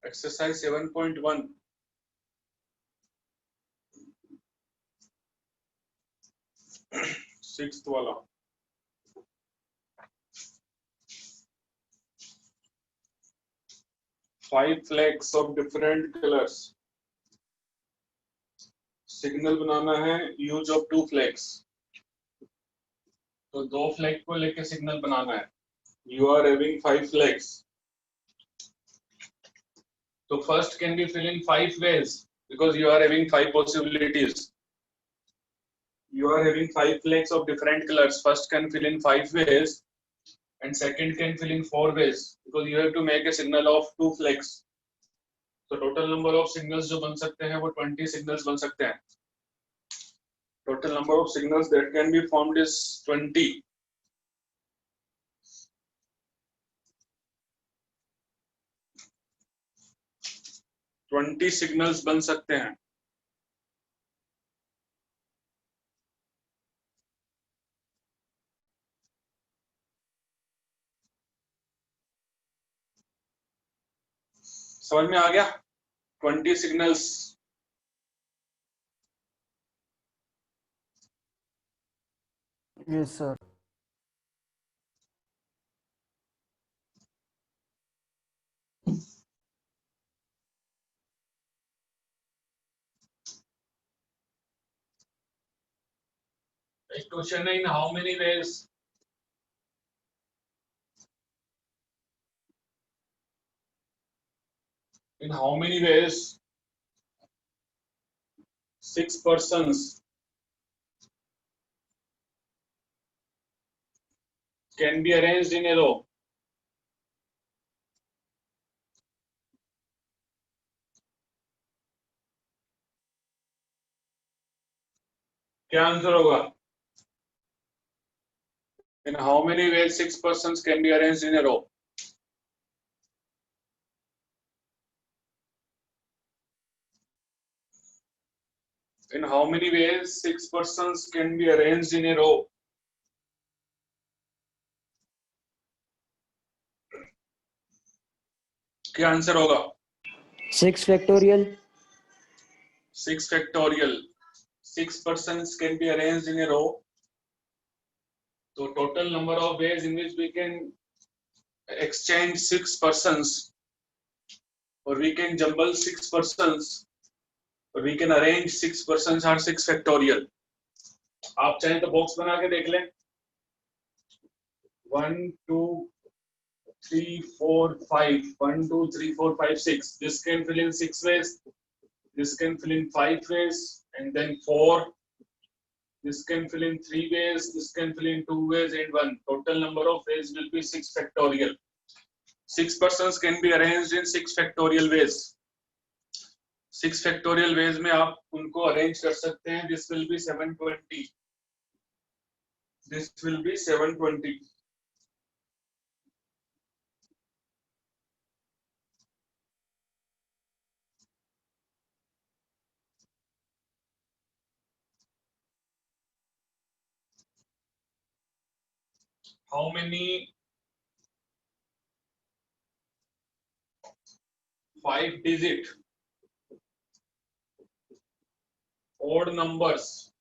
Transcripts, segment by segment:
Exercise 7.1. Sixth वाला. Five flags of different colors. Signal बनाना है यूज ऑफ टू फ्लैग्स. तो दो फ्लैग को लेके सिग्नल बनाना है. You are having five flags. So first can be fill in five ways because you are having five possibilities. You are having five flags of different colors. First can fill in five ways and second can fill in four ways because you have to make a signal of two flags. So total number of signals जो बन सकते हैं वो 20 signals बन सकते हैं. Total number of signals that can be formed is 20. Signals बन सकते हैं. समझ में आ गया? 20 signals. Yes, sir. A question in how many ways? In how many ways 6 persons can be arranged in a row? क्या आंसर होगा? In how many ways 6 persons can be arranged in a row? In how many ways 6 persons can be arranged in a row? क्या answer होगा? 6 factorial. 6 factorial. 6 persons can be arranged in a row. So total number of ways in which we can exchange 6 persons, or we can jumble 6 persons, or we can arrange 6 persons are 6 factorial. आप चाहें तो box बना के देख लें. 1 2 3 4 5. 1 2 3 4 5 6. This can fill in 6 ways. This can fill in 5 ways, and then 4. This can fill in 3 ways. This can fill in 2 ways and 1. Total number of ways will be 6 factorial. 6 persons can be arranged in 6 factorial ways. 6 factorial ways में आप उनको arrange कर सकते हैं. This will be 720. This will be 720. How many 5-digit odd numbers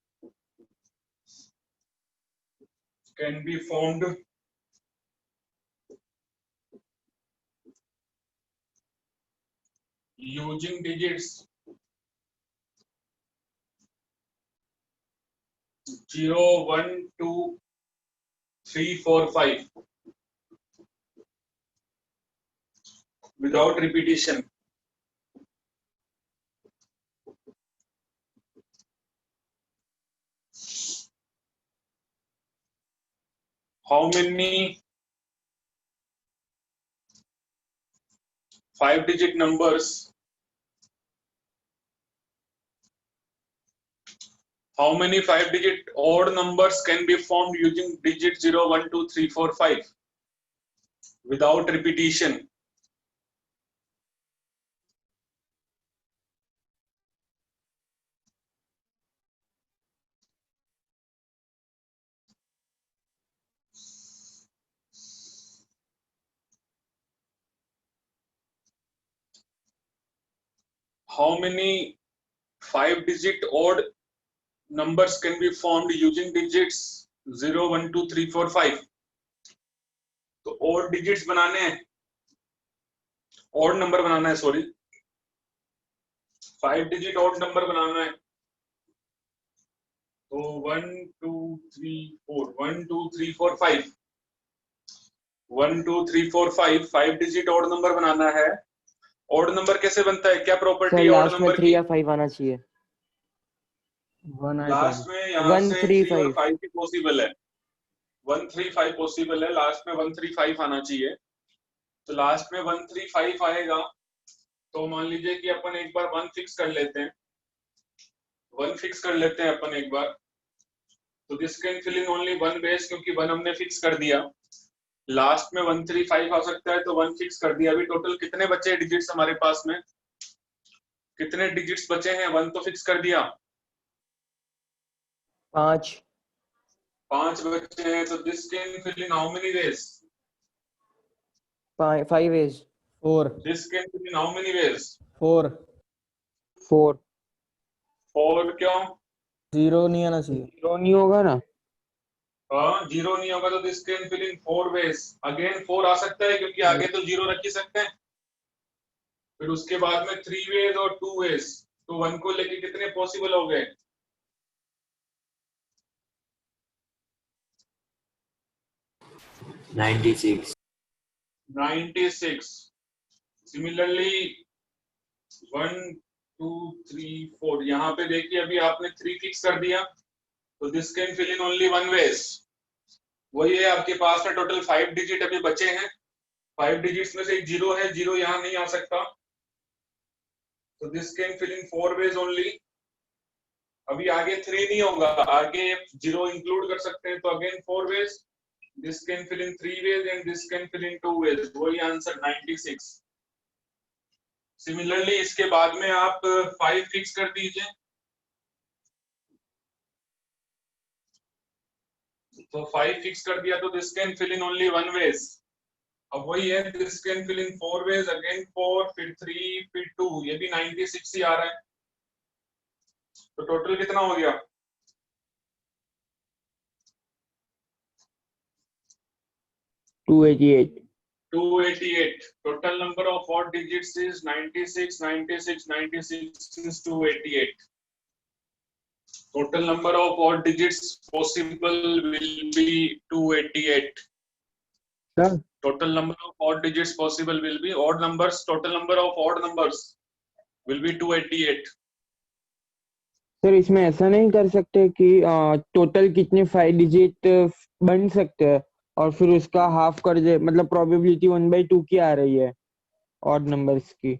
can be formed using digits 0 1 2 3 4 5 without repetition? How many 5-digit numbers? How many 5-digit odd numbers can be formed using digit 0 1 2 3 4 5 without repetition? how many 5-digit odd numbers can be formed using digits 0 1 2 3 4 5? तो odd digits बनाने हैं, odd number बनाना है, sorry 5-digit odd number बनाना है। तो 1 2 3 4 1 2 3 4 5 1 2 3 4 5 5-digit odd number बनाना है। odd number कैसे बनता है, क्या प्रॉपर्टी सर है odd लास्ट में number 3 की? या 5 आना चाहिए। लास्ट में यहाँ 1 से 3 3 और 5 5 भी पॉसिबल है, 1 3 5 पॉसिबल है, लास्ट में 1 3 5 आना चाहिए। तो लास्ट में 1 3 5 आएगा। तो मान लीजिए कि अपन एक बार 1 फिक्स कर लेते हैं, 1 फिक्स कर लेते हैं अपन एक बार। तो this can fill in only 1 base, क्योंकि 1 हमने फिक्स कर दिया। लास्ट में 1 3 5 आ सकता है, तो 1 फिक्स कर दिया। अभी टोटल कितने बचे डिजिट्स हमारे पास में, कितने डिजिट्स बचे हैं? 1 तो फिक्स कर दिया, 5 5 बचे हैं। तो this can fill in how many ways? 5 ways 4 this can fill in how many ways? 4 4 4 क्यों? 0 नहीं आना चाहिए। 0 नहीं होगा ना। हाँ, 0 नहीं होगा तो this can fill in 4 ways. Again 4 आ सकता है, क्योंकि आगे तो 0 रख ही सकते हैं। फिर उसके बाद में 3 वेज और 2 वेज। तो 1 को लेके कितने पॉसिबल हो गए? 96. 96। सिमिलरली 1 2 3 4, यहाँ पे देखिए अभी आपने 3 फिक्स कर दिया, तो this can fill in only 1 ways. वही है, आपके पास में टोटल 5 डिजिट अभी बचे हैं। 5 डिजिट्स में से एक 0 है, 0 यहाँ नहीं आ सकता। तो this can fill in 4 ways only. अभी आगे 3 नहीं होगा, आगे 0 इंक्लूड कर सकते हैं, तो again 4 ways. This can fill in 3 ways and this can fill in 2 ways. वही आंसर 96। सिमिलरली इसके बाद में आप 5 फिक्स कर दीजिए। तो 5 फिक्स कर दिया, तो this can fill in only 1 ways. अब वही है, this can fill in 4 ways, again 4 फिर 3 फिर 2, ये भी 96 ही आ रहा है। तो टोटल कितना हो गया? 288 288। Total number of odd digits is 96, 96, 96 is 288. Total number of odd digits possible will be 288. Sir Total number of odd digits possible will be odd numbers. Total number of odd numbers will be 288. Sir इसमें ऐसा नहीं कर सकते कि total कितने 5 digit बन सकते हैं और फिर उसका हाफ कर दे, मतलब प्रोबेबिलिटी 1/2 की आ रही है ऑड नंबर्स की।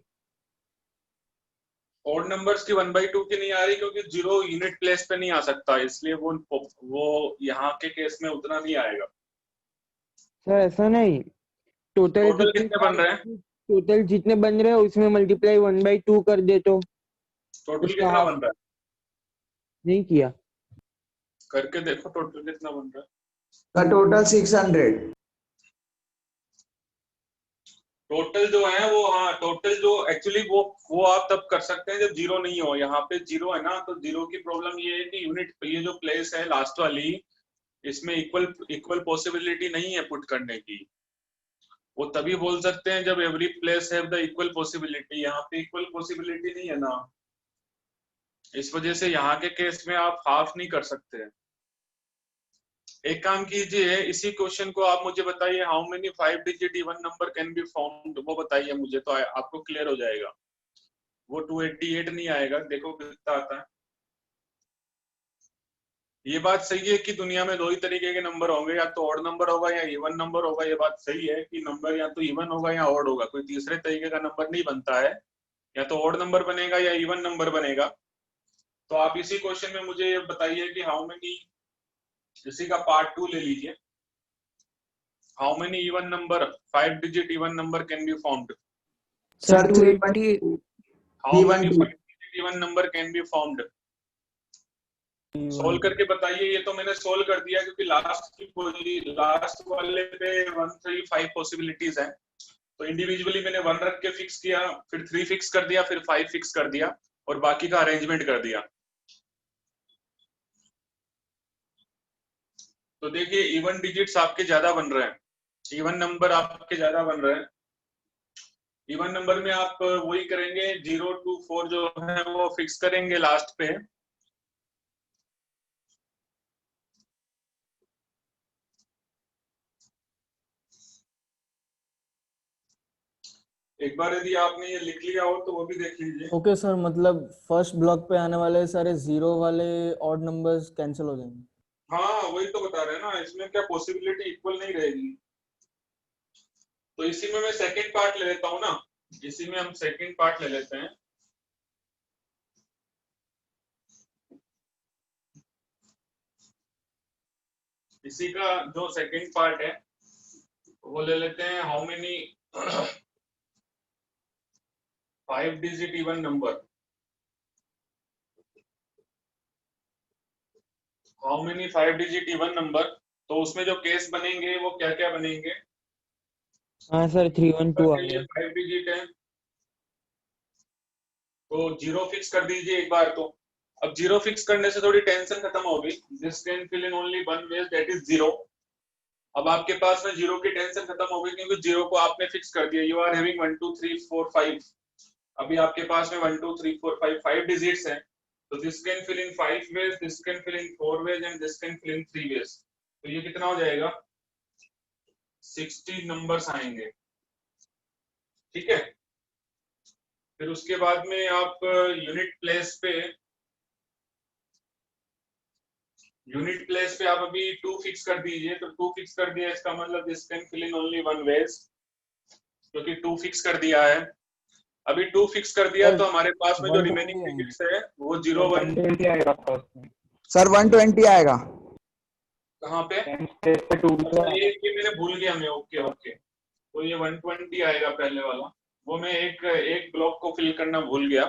Odd numbers की 1/2 की नहीं आ रही, क्योंकि 0 यूनिट प्लेस पे नहीं आ सकता, इसलिए वो यहाँ के केस में उतना नहीं आएगा। सर ऐसा नहीं, टोटल टोटल कितने बन रहे हैं? टोटल जितने बन रहे हैं उसमें मल्टीप्लाई 1/2 कर दे तो टोटल उसका कितना हाफ बन रहा है? नहीं किया। करके देखो टोटल कितना बन रहा है। The total 600. टोटल जो है वो, हाँ टोटल जो एक्चुअली वो आप तब कर सकते हैं जब 0 नहीं हो। यहाँ पे 0 है ना, तो 0 की प्रॉब्लम ये है कि यूनिट, ये जो प्लेस है लास्ट वाली, इसमें इक्वल पॉसिबिलिटी नहीं है पुट करने की। वो तभी बोल सकते हैं जब every place have the equal possibility. यहाँ पे इक्वल पॉसिबिलिटी नहीं है ना, इस वजह से यहाँ के केस में आप हाफ नहीं कर सकते। एक काम कीजिए, इसी क्वेश्चन को आप मुझे बताइए, how many 5 digit even number can be found, वो बताइए मुझे, तो आपको क्लियर हो जाएगा। वो 288 नहीं आएगा, देखो कितना आता है। ये बात सही है कि दुनिया में 2 ही तरीके के नंबर होंगे, या तो ऑड नंबर होगा या इवन नंबर होगा। ये बात सही है कि नंबर या तो इवन होगा या ऑड होगा, कोई तीसरे तरीके का नंबर नहीं बनता है। या तो ऑड नंबर बनेगा या इवन नंबर बनेगा। तो आप इसी क्वेश्चन में मुझे ये बताइए कि हाउ मेनी, इसी का पार्ट 2 ले लीजिए। How many even number, 5 digit even number can be found? Sir, sir 280 how Even many two. 5 digit even number can be found? Solve करके बताइए। ये तो मैंने सोल्व कर दिया, क्योंकि लास्ट वाले पे 1 3 5 पॉसिबिलिटीज है। तो इंडिविजुअली मैंने 1 रख के फिक्स किया, फिर 3 फिक्स कर दिया, फिर 5 फिक्स कर दिया और बाकी का अरेंजमेंट कर दिया। तो देखिए इवन डिजिट्स आपके ज्यादा बन रहे हैं, इवन नंबर आपके ज्यादा बन रहे हैं। इवन नंबर में आप वही करेंगे, 0 to 4 जो है वो फिक्स करेंगे लास्ट पे। एक बार यदि आपने ये लिख लिया हो तो वो भी देख लीजिए। ओके सर, मतलब फर्स्ट ब्लॉक पे आने वाले सारे जीरो वाले ऑड नंबर्स कैंसिल हो जाएंगे। हाँ वही तो बता रहे हैं ना, इसमें क्या पॉसिबिलिटी इक्वल नहीं रहेगी। तो इसी में मैं सेकंड पार्ट ले लेता हूँ ना, इसी में हम सेकंड पार्ट ले लेते हैं। इसी का जो सेकंड पार्ट है वो ले लेते हैं। How many 5 digit even number, how many 5 digit even number. तो उसमें जो केस बनेंगे वो क्या क्या बनेंगे? हाँ सर 312 आ ये गया। 5 डिजिट है तो 0 फिक्स कर दीजिए एक बार। तो अब 0 फिक्स करने से थोड़ी टेंशन खत्म होगी। This can fill in only one way, that is 0। अब आपके पास में 0 की टेंशन खत्म हो गई क्योंकि 0 को आपने फिक्स कर दिया। You are having 1 2 3 4 5। अभी आपके पास में 1 2 3 4 5 डिजिट्स हैं। तो this can fill in 5 ways, this can fill in 4 ways and this can fill in 3 ways. तो ये कितना हो जाएगा? 60 नंबर्स आएंगे। ठीक है, फिर उसके बाद में आप यूनिट प्लेस पे आप अभी 2 फिक्स कर दीजिए। तो 2 फिक्स कर दिया, इसका मतलब this can fill in only one way, क्योंकि 2 फिक्स कर दिया है। अभी 2 फिक्स कर दिया तो हमारे पास में जो रिमेनिंग डिजिट्स है वो 0 1 सर 120 आएगा। कहाँ पे? अच्छा ये मैंने भूल गया मैं। ओके ओके, तो ये 120 आएगा पहले वाला। वो मैं एक ब्लॉक को फिल करना भूल गया,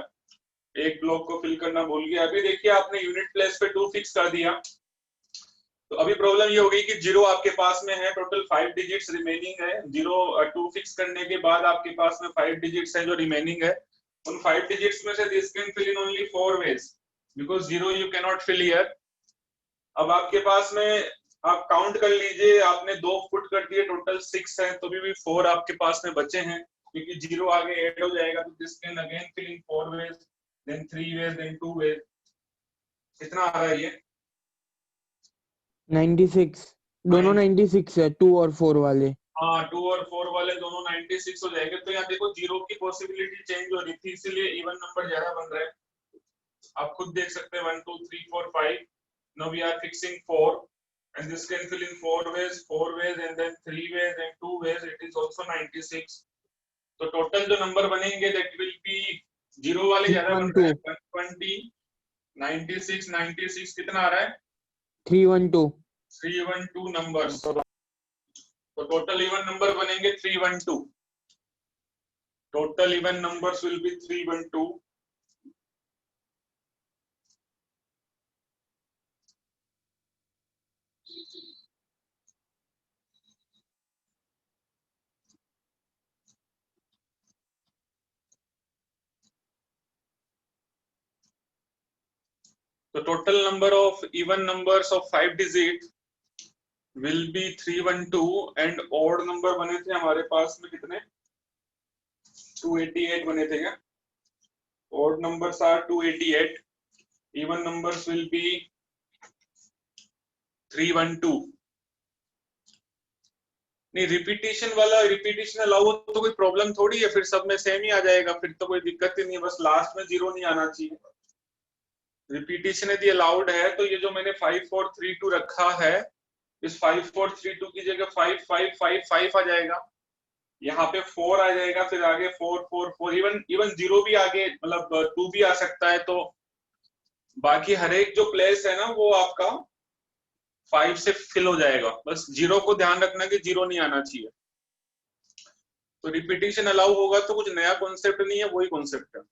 अभी देखिए आपने यूनिट प्लेस पे 2 फिक्स कर दिया। तो अभी प्रॉब्लम ये हो गई कि 0 आपके पास में है, टोटल 5 डिजिट्स रिमेनिंग है। 0 2 फिक्स करने के बाद आपके पास में 5 डिजिट्स है जो रिमेनिंग है। उन 5 डिजिट्स में से this can fill in only 4 ways, because 0 you can not fill here. अब आपके पास में आप काउंट कर लीजिए, आपने 2 पुट कर दिए, टोटल 6 है, तो भी 4 आपके पास में बचे हैं क्योंकि 0 आगे ऐड हो जाएगा। तो this can again fill in 4 ways, then 3 ways, then 2 ways. कितना आ रहा है ये? 96, दोनों 96 है, 2 और 4 वाले। हाँ 2 और 4 वाले दोनों 96 हो जाएंगे। तो यहाँ देखो 0 की पॉसिबिलिटी चेंज हो रही थी, इसीलिए इवन नंबर ज्यादा बन रहा है। आप खुद देख सकते हैं 1 2 3 4 5। Now we are fixing 4 and this can fill in 4 ways and then 3 ways and 2 ways. It is also 96. तो टोटल जो नंबर बनेंगे that will be 0 वाले ज्यादा बन रहे हैं। 120 96 96 कितना आ रहा है? 312। 312 नंबर्स। तो टोटल इवन नंबर बनेंगे 312। Total even numbers will be 312। The total number of even numbers of 5 digit will be 312 and odd number बने थे हमारे पास में कितने? 288 बने थे क्या? Odd numbers are 288. Even numbers will be 312. नहीं, रिपीटिशन अलाउ हो तो कोई प्रॉब्लम थोड़ी है, फिर सब में सेम ही आ जाएगा, फिर तो कोई दिक्कत ही नहीं है, बस लास्ट में 0 नहीं आना चाहिए। रिपीटिशन यदि अलाउड है तो ये जो मैंने 5432 रखा है, इस 5432 की जगह 5555 आ जाएगा, यहाँ पे 4 आ जाएगा, फिर आगे 444, इवन 0 भी आगे, मतलब 2 भी आ सकता है। तो बाकी हर एक जो प्लेस है ना वो आपका 5 से फिल हो जाएगा। बस 0 को ध्यान रखना कि 0 नहीं आना चाहिए। तो रिपीटिशन अलाउ होगा तो कुछ नया कॉन्सेप्ट नहीं है, वही कॉन्सेप्ट है।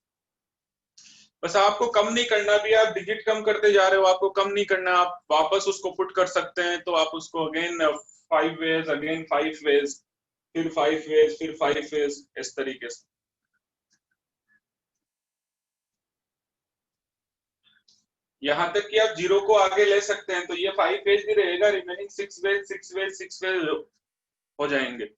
बस आपको कम नहीं करना, भी आप डिजिट कम करते जा रहे हो, आपको कम नहीं करना, आप वापस उसको पुट कर सकते हैं। तो आप उसको अगेन 5 वेज, अगेन 5 वेज, फिर 5 वेज, फिर 5 वेज, इस तरीके से। यहां तक कि आप 0 को आगे ले सकते हैं, तो ये 5 वेज भी रहेगा, रिमेनिंग 6 वेज 6 वेज 6 वेज हो जाएंगे।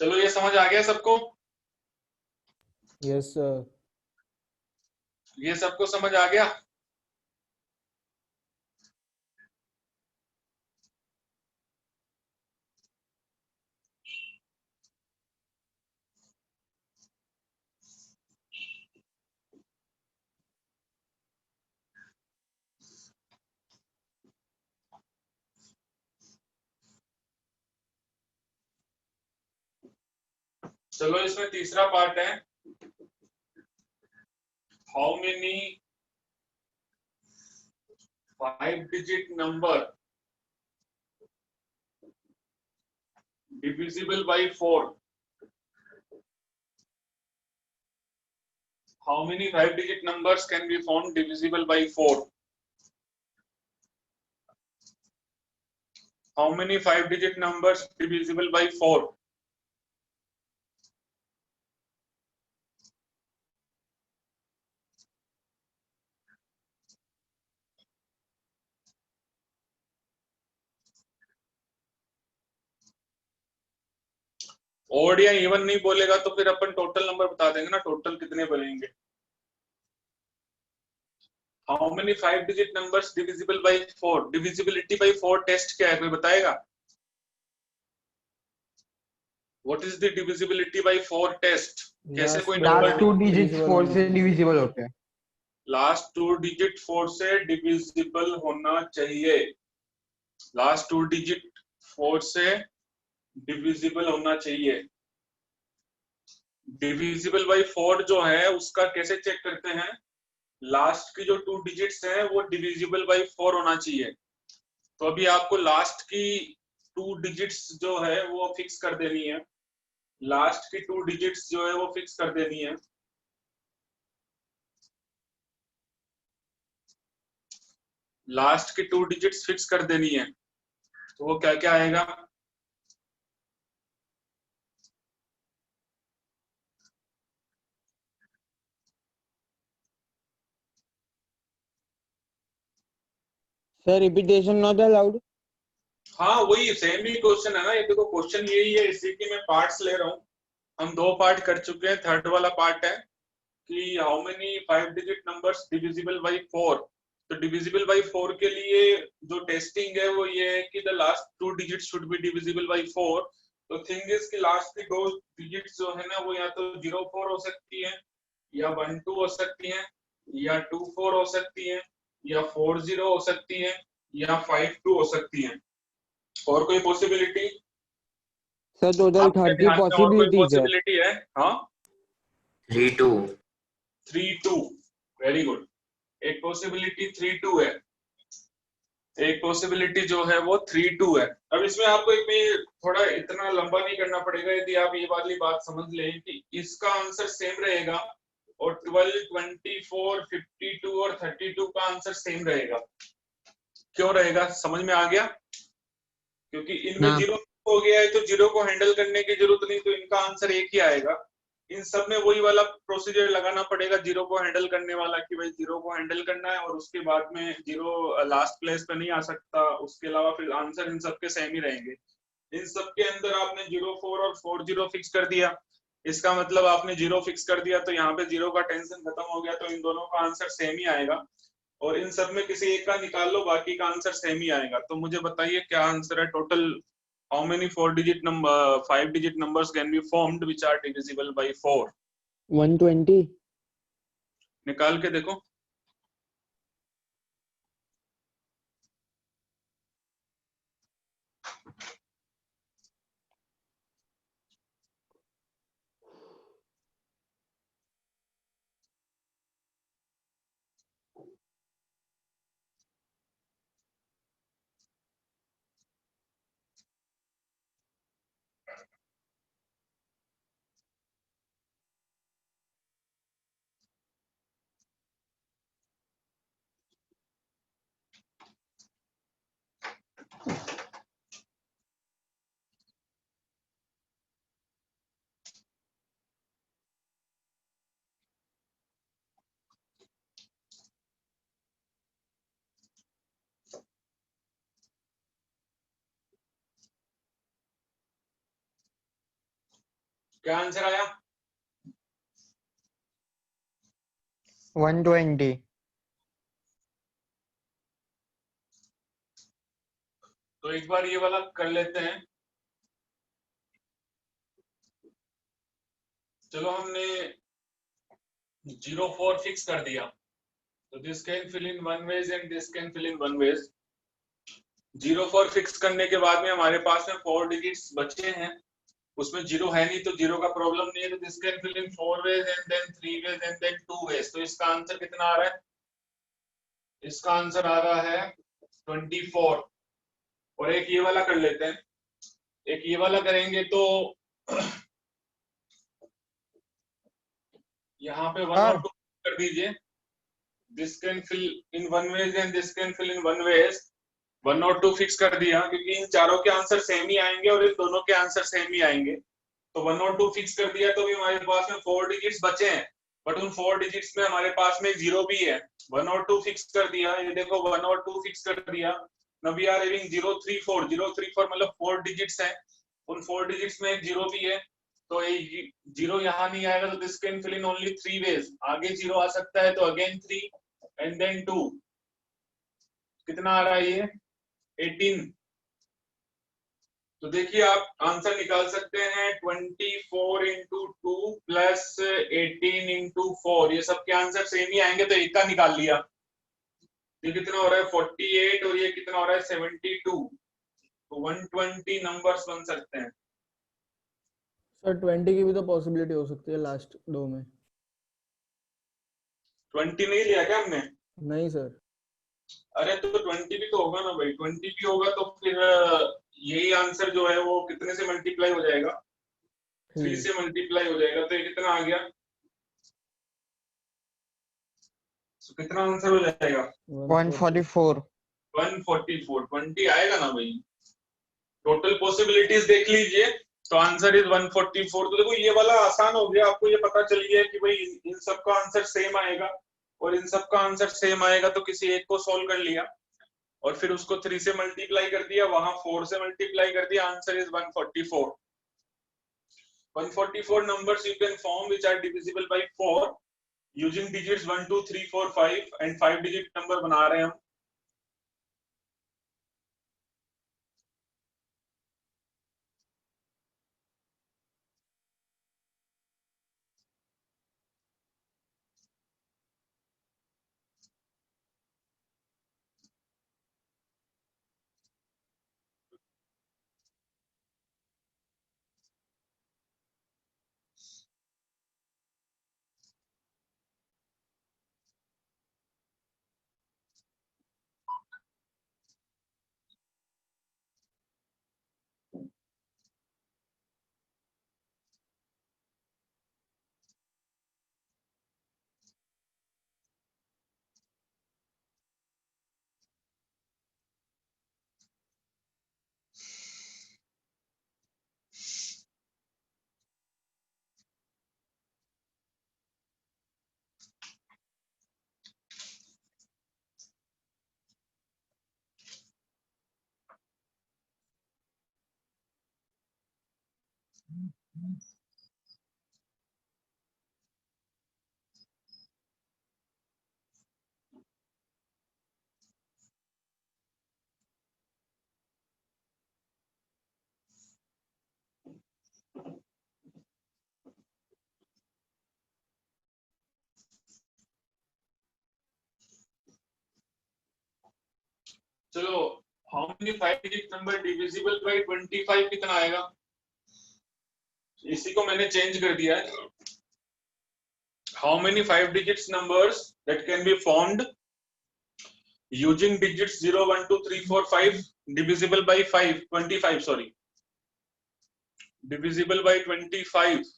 चलो, ये समझ आ गया सबको? Yes sir. ये सबको समझ आ गया? चलो, इसमें तीसरा पार्ट है, how many 5-digit number divisible by 4? How many 5-digit numbers can be found divisible by 4? How many 5-digit numbers divisible by 4? Odd या इवन नहीं बोलेगा तो फिर अपन टोटल नंबर बता देंगे ना, टोटल कितने बनेंगे। How many 5-digit numbers divisible by 4? Divisibility by 4 test क्या है, कोई बताएगा? What is the divisibility by 4 test? कैसे कोई लास्ट नंबर 2 डिजिट्स 4 से डिविजिबल होते हैं। लास्ट 2 डिजिट 4 से डिविजिबल होना चाहिए। लास्ट 2 डिजिट 4 से डिविजिबल होना चाहिए। डिविजिबल बाई 4 जो है उसका कैसे चेक करते हैं? लास्ट की जो 2 डिजिट्स हैं वो डिविजिबल बाई 4 होना चाहिए। तो अभी आपको लास्ट की 2 डिजिट्स जो है वो फिक्स कर देनी है। लास्ट की 2 डिजिट्स जो है वो फिक्स कर देनी है। लास्ट की 2 डिजिट्स फिक्स कर देनी है, तो वो क्या क्या आएगा? Sir repetition not allowed. हाँ, वही सेम ही क्वेश्चन है ना, ये देखो क्वेश्चन यही है, इसी की मैं पार्ट्स ले रहा हूँ। हम 2 पार्ट कर चुके हैं, थर्ड वाला पार्ट है कि how many 5-digit numbers divisible by 4। तो डिविजिबल बाई 4 के लिए जो टेस्टिंग है वो ये है कि the last 2 digit should be divisible by 4। तो थिंग इज कि लास्ट की 2 डिजिट्स जो है ना वो या तो 0-4 हो सकती है, या 1-2 हो सकती है, या 2-4 हो सकती है, या 4-0 हो सकती है, या 5-2 हो सकती है। और कोई पॉसिबिलिटी सर टोटल आपके 30 ध्यान में? और कोई पॉसिबिलिटीज है। पॉसिबिलिटी है? हाँ, 3-2। 3-2, वेरी गुड। एक पॉसिबिलिटी 3-2 है, एक पॉसिबिलिटी जो है वो 3-2 है। अब इसमें आपको एक भी थोड़ा इतना लंबा नहीं करना पड़ेगा, यदि आप ये वाली बात समझ लें कि इसका आंसर सेम रहेगा और 12, 24, 52 और 32 का आंसर सेम रहेगा। क्यों रहेगा, समझ में आ गया? क्योंकि इनमें हाँ। 0 हो गया है तो 0 को हैंडल करने की जरूरत नहीं, तो इनका आंसर एक ही आएगा। इन सब में वही वाला प्रोसीजर लगाना पड़ेगा 0 को हैंडल करने वाला, कि भाई 0 को हैंडल करना है और उसके बाद में 0 लास्ट प्लेस पे नहीं आ सकता। उसके अलावा फिर आंसर इन सब के सेम ही रहेंगे। इन सब के अंदर आपने 0-4 और 4-0 फिक्स कर दिया, इसका मतलब आपने 0 फिक्स कर दिया, तो यहाँ पे 0 का टेंशन खत्म हो गया, तो इन दोनों का आंसर सेम ही आएगा। और इन सब में किसी एक का निकाल लो, बाकी का आंसर सेम ही आएगा। तो मुझे बताइए क्या आंसर है total? How many 4-digit number 5-digit numbers can be formed which are divisible by 4? 120। निकाल के देखो। क्या आंसर आया? 120। तो एक बार ये वाला कर लेते हैं। चलो हमने 04 फिक्स कर दिया, तो this can fill in one way and this can fill in one way. 04 fix करने के बाद में हमारे पास में 4 डिजिट्स बचे हैं, उसमें जीरो है नहीं, तो जीरो का प्रॉब्लम नहीं है। तो this can fill in 4 ways and then 3 ways and then 2 ways. तो इसका आंसर कितना आ रहा है? इसका आंसर आ रहा है 24। और एक ये वाला कर लेते हैं। एक ये वाला करेंगे तो यहाँ पे 1 और 2 कर दीजिए। This can fill in one way and this can fill in one way. 1 और 2 फिक्स कर दिया, क्योंकि इन चारों के आंसर सेम ही आएंगे और इन दोनों के आंसर सेम ही आएंगे। तो 1 और 2 फिक्स कर दिया, तो भी हमारे पास में 4 डिजिट्स बचे हैं, बट उन 4 डिजिट्स में हमारे पास में जीरो भी है। 1 और 2 फिक्स कर दिया, ये देखो 1 और 2 फिक्स कर दिया। Now we are having 034। 034 मतलब 4 डिजिट्स हैं, उन 4 डिजिट्स में एक जीरो भी है। तो ये जीरो यहाँ नहीं आएगा, तो this can fill in only 3 ways. आगे जीरो आ सकता है, तो अगेन 3 एंड देन 2। कितना आ रहा है ये? 18। तो देखिए आप आंसर निकाल सकते हैं 24 इंटू 2 प्लस 18 इंटू 4। ये सब के आंसर सेम ही आएंगे, तो एक का निकाल लिया। ये कितना हो रहा है? 48 और ये कितना हो रहा है? 72। तो 120 नंबर्स बन सकते हैं। सर 20 की भी तो पॉसिबिलिटी हो सकती है लास्ट दो में। 20 नहीं लिया क्या हमने? नहीं सर। अरे तो 20 भी तो होगा ना भाई। 20 भी होगा तो फिर यही आंसर जो है वो कितने से मल्टीप्लाई हो जाएगा? 3 से मल्टीप्लाई हो जाएगा। तो ये कितना आ गया? तो कितना आंसर हो जाएगा? 144। 144। 20 आएगा ना भाई? टोटल पॉसिबिलिटीज देख लीजिए, तो आंसर इज 144। तो देखो ये वाला आसान हो गया, आपको ये पता चल गया कि भाई इन सब का आंसर सेम आएगा और इन सब का आंसर सेम आएगा, तो किसी एक को सोल्व कर लिया और फिर उसको 3 से मल्टीप्लाई कर दिया, वहां 4 से मल्टीप्लाई कर दिया, answer is 144। 144 numbers you can form which are divisible by 4 using digits 1 2 3 4 5 and 5 digit number बना रहे हैं हम। चलो, how many 5 digit number divisible by 25 कितना आएगा? इसी को मैंने चेंज कर दिया है। How many 5 digits numbers that can be formed using digits 0 1 2 3 4 5 divisible by 5 25, sorry, divisible by 25।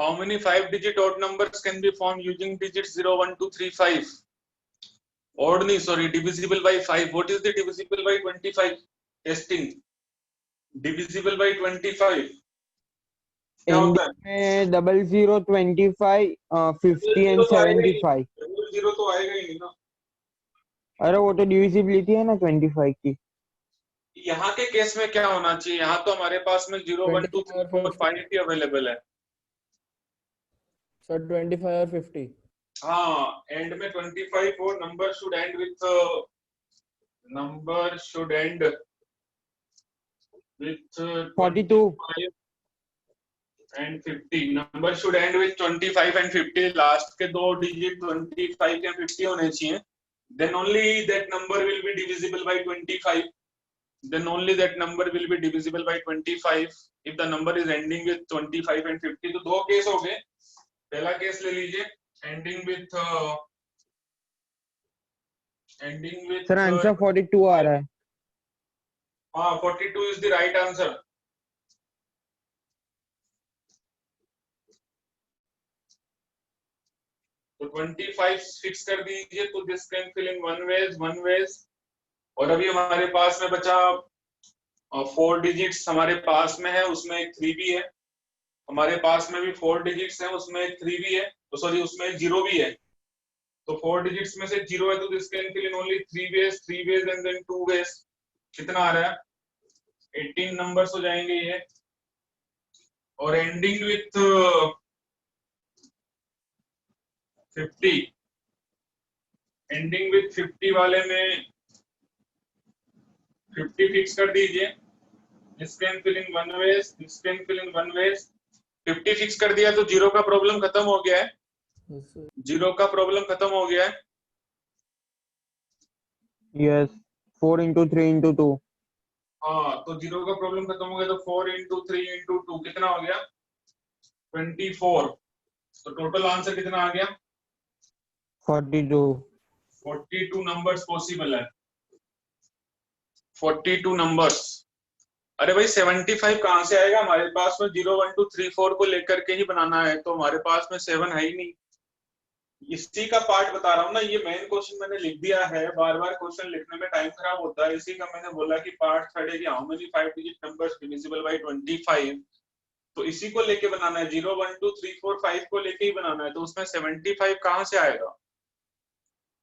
How many 5-digit odd numbers can be formed using digits 0, 1, 2, 3, 5? Odd नहीं, sorry, divisible by 5. What is the divisible by 25? Testing. Divisible by 25. क्या होता है? में 00, 25, 50 and 75। Zero तो आएगा ही नहीं ना। अरे वो तो डिविजिबिलिटी है ना 25 की। यहाँ के केस में क्या होना चाहिए? यहाँ तो हमारे पास में 0, 1, 2, 3, 4, 5 ही अवेलेबल है। सर 25 और 50। हाँ, एंड में 25 हो, number should and with 42 and 50. Number should end with 25 and 50. Last के दो डिजिट 25 या 50 होने चाहिए। Then only that number will be divisible by 25. Then only that number will be divisible by 25 if the number is ending with 25 and 50. तो दो case हो गए। पहला केस ले लीजिए, ending with सर आंसर 42 आ रहा है। हाँ, 42 is the right answer. तो 25 फिक्स कर दीजिए, तो this can fill in one way. और अभी हमारे पास में बचा 4 डिजिट्स हमारे पास में है, उसमें एक 3 भी है। हमारे पास में भी 4 डिजिट्स है, उसमें एक 3 भी है, तो सॉरी उसमें एक 0 भी है। तो 4 डिजिट्स में से 0 है, तो this can fill in only 3 ways and then 2 ways. कितना आ रहा है? 18 नंबर्स हो जाएंगे ये। और एंडिंग विथ 50, एंडिंग विथ 50 वाले में 50 फिक्स कर दीजिए। This can fill in one way, this can fill in one way. 50 fix कर दिया तो 0 का प्रॉब्लम खत्म हो गया है। 0 का प्रॉब्लम खत्म हो गया है। Yes, 4 into 3 into 2। हाँ, तो 0 का प्रॉब्लम खत्म हो गया, तो 4 into 3 into 2 कितना हो गया? 24। तो टोटल आंसर कितना आ गया? 42। 42 नंबर्स पॉसिबल है। 42 नंबर्स। अरे भाई 75 कहाँ से आएगा? हमारे पास में 0, 1, 2, 3, 4 को लेकर के ही बनाना है, तो हमारे पास में 7 है ही नहीं। इसी का पार्ट बता रहा हूँ ना, ये मेन क्वेश्चन मैंने लिख दिया है। बार बार क्वेश्चन लिखने में टाइम खराब होता है, इसी का मैंने बोला कि पार्ट थर्ड है कि how many 5 digit numbers divisible by 25। तो इसी को लेके बनाना है, 0, 1, 2, 3, 4, 5 को लेके ही बनाना है। तो उसमें 75 कहाँ से आएगा?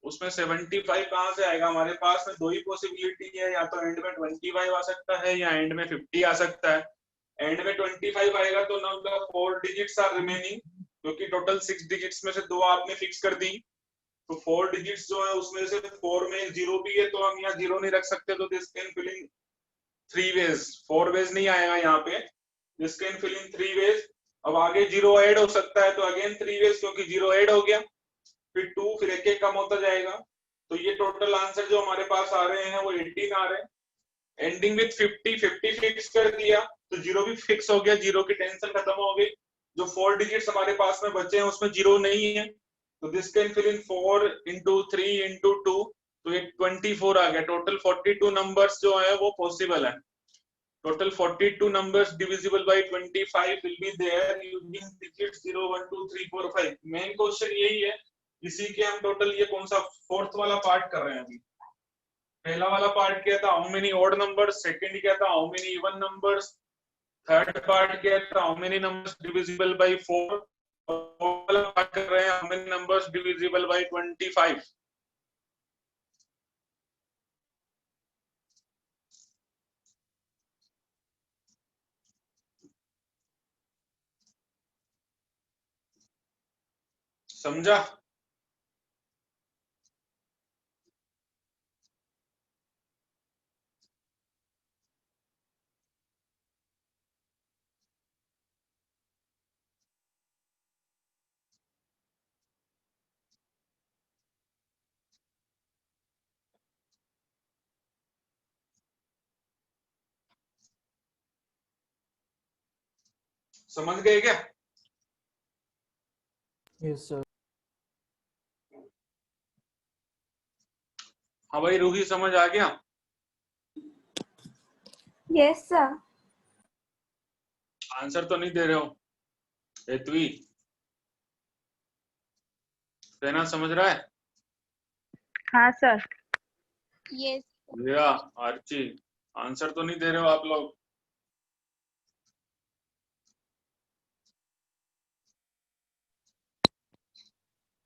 उसमें 75 कहाँ से आएगा? हमारे पास में दो ही पॉसिबिलिटी है, या तो एंड में 25 आ सकता है या एंड में 50 आ सकता है। एंड में 25 आएगा तो now the 4 digits are remaining, क्योंकि टोटल 6 डिजिट्स में से 2 आपने फिक्स कर दी। तो 4 डिजिट्स जो है उसमें से 4 में 0 भी है, तो हम यहाँ 0 नहीं रख सकते, तो this can fill in 3 ways. 4 ways नहीं आएगा यहाँ पे, this can fill in 3 ways. अब आगे 0 ऐड हो सकता है, तो अगेन 3 वेज, क्योंकि 0 ऐड हो गया, फिर 2, फिर एक कम होता जाएगा। तो ये टोटल आंसर जो हमारे पास आ रहे हैं वो 18 आ रहे हैं। एंडिंग विथ 50 फिक्स कर दिया तो 0 भी फिक्स हो गया, 0 की टेंशन खत्म हो गई। जो 4 डिजिट्स हमारे पास में बचे हैं उसमें 0 नहीं है, तो this can fill in 4 into 3 into 2, तो ये 24 आ गया। टोटल 42 नंबर्स जो है वो पॉसिबल है। Total 42 numbers divisible by 25 will be there using digits 0, 1, 2, 3, 4, 5। Main question यही है, इसी के हम टोटल ये कौन सा फोर्थ वाला पार्ट कर रहे हैं अभी। पहला वाला पार्ट क्या था? How many odd numbers. Second क्या था? How many even numbers. Third part क्या था? How many numbers divisible by 4। और वाला पार्ट कर रहे हैं how many numbers divisible by 25। समझा? समझ गए क्या? Yes sir. हाँ भाई रूही, समझ आ गया? Yes sir. आंसर तो नहीं दे रहे हो? हेतवी रहना समझ रहा है? हाँ सर। यस या आर्ची, आंसर तो नहीं दे रहे हो आप लोग?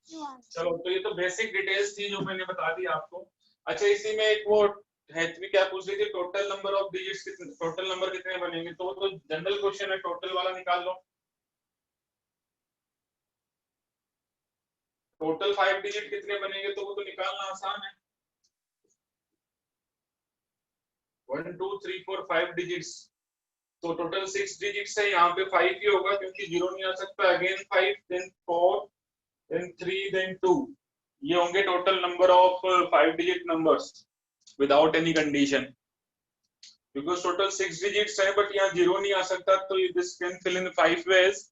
चलो, तो ये तो बेसिक डिटेल्स थी जो मैंने बता दी आपको। अच्छा, इसी में एक वो हैथवी क्या पूछ रही थी, टोटल नंबर ऑफ डिजिट्स कितने, टोटल नंबर कितने बनेंगे? तो वो तो जनरल क्वेश्चन है, टोटल वाला निकाल लो। टोटल 5 डिजिट कितने बनेंगे, तो वो तो निकालना आसान है। 1 2 3 4 5 डिजिट्स, तो टोटल 6 डिजिट्स है, यहाँ पे 5 ही होगा क्योंकि 0 नहीं आ सकता। Again 5, then 4, then 3, then 2। ये होंगे total number of 5 digit numbers without any condition, because total 6 digits है बट यहाँ 0 नहीं आ सकता, तो this can fill in 5 ways.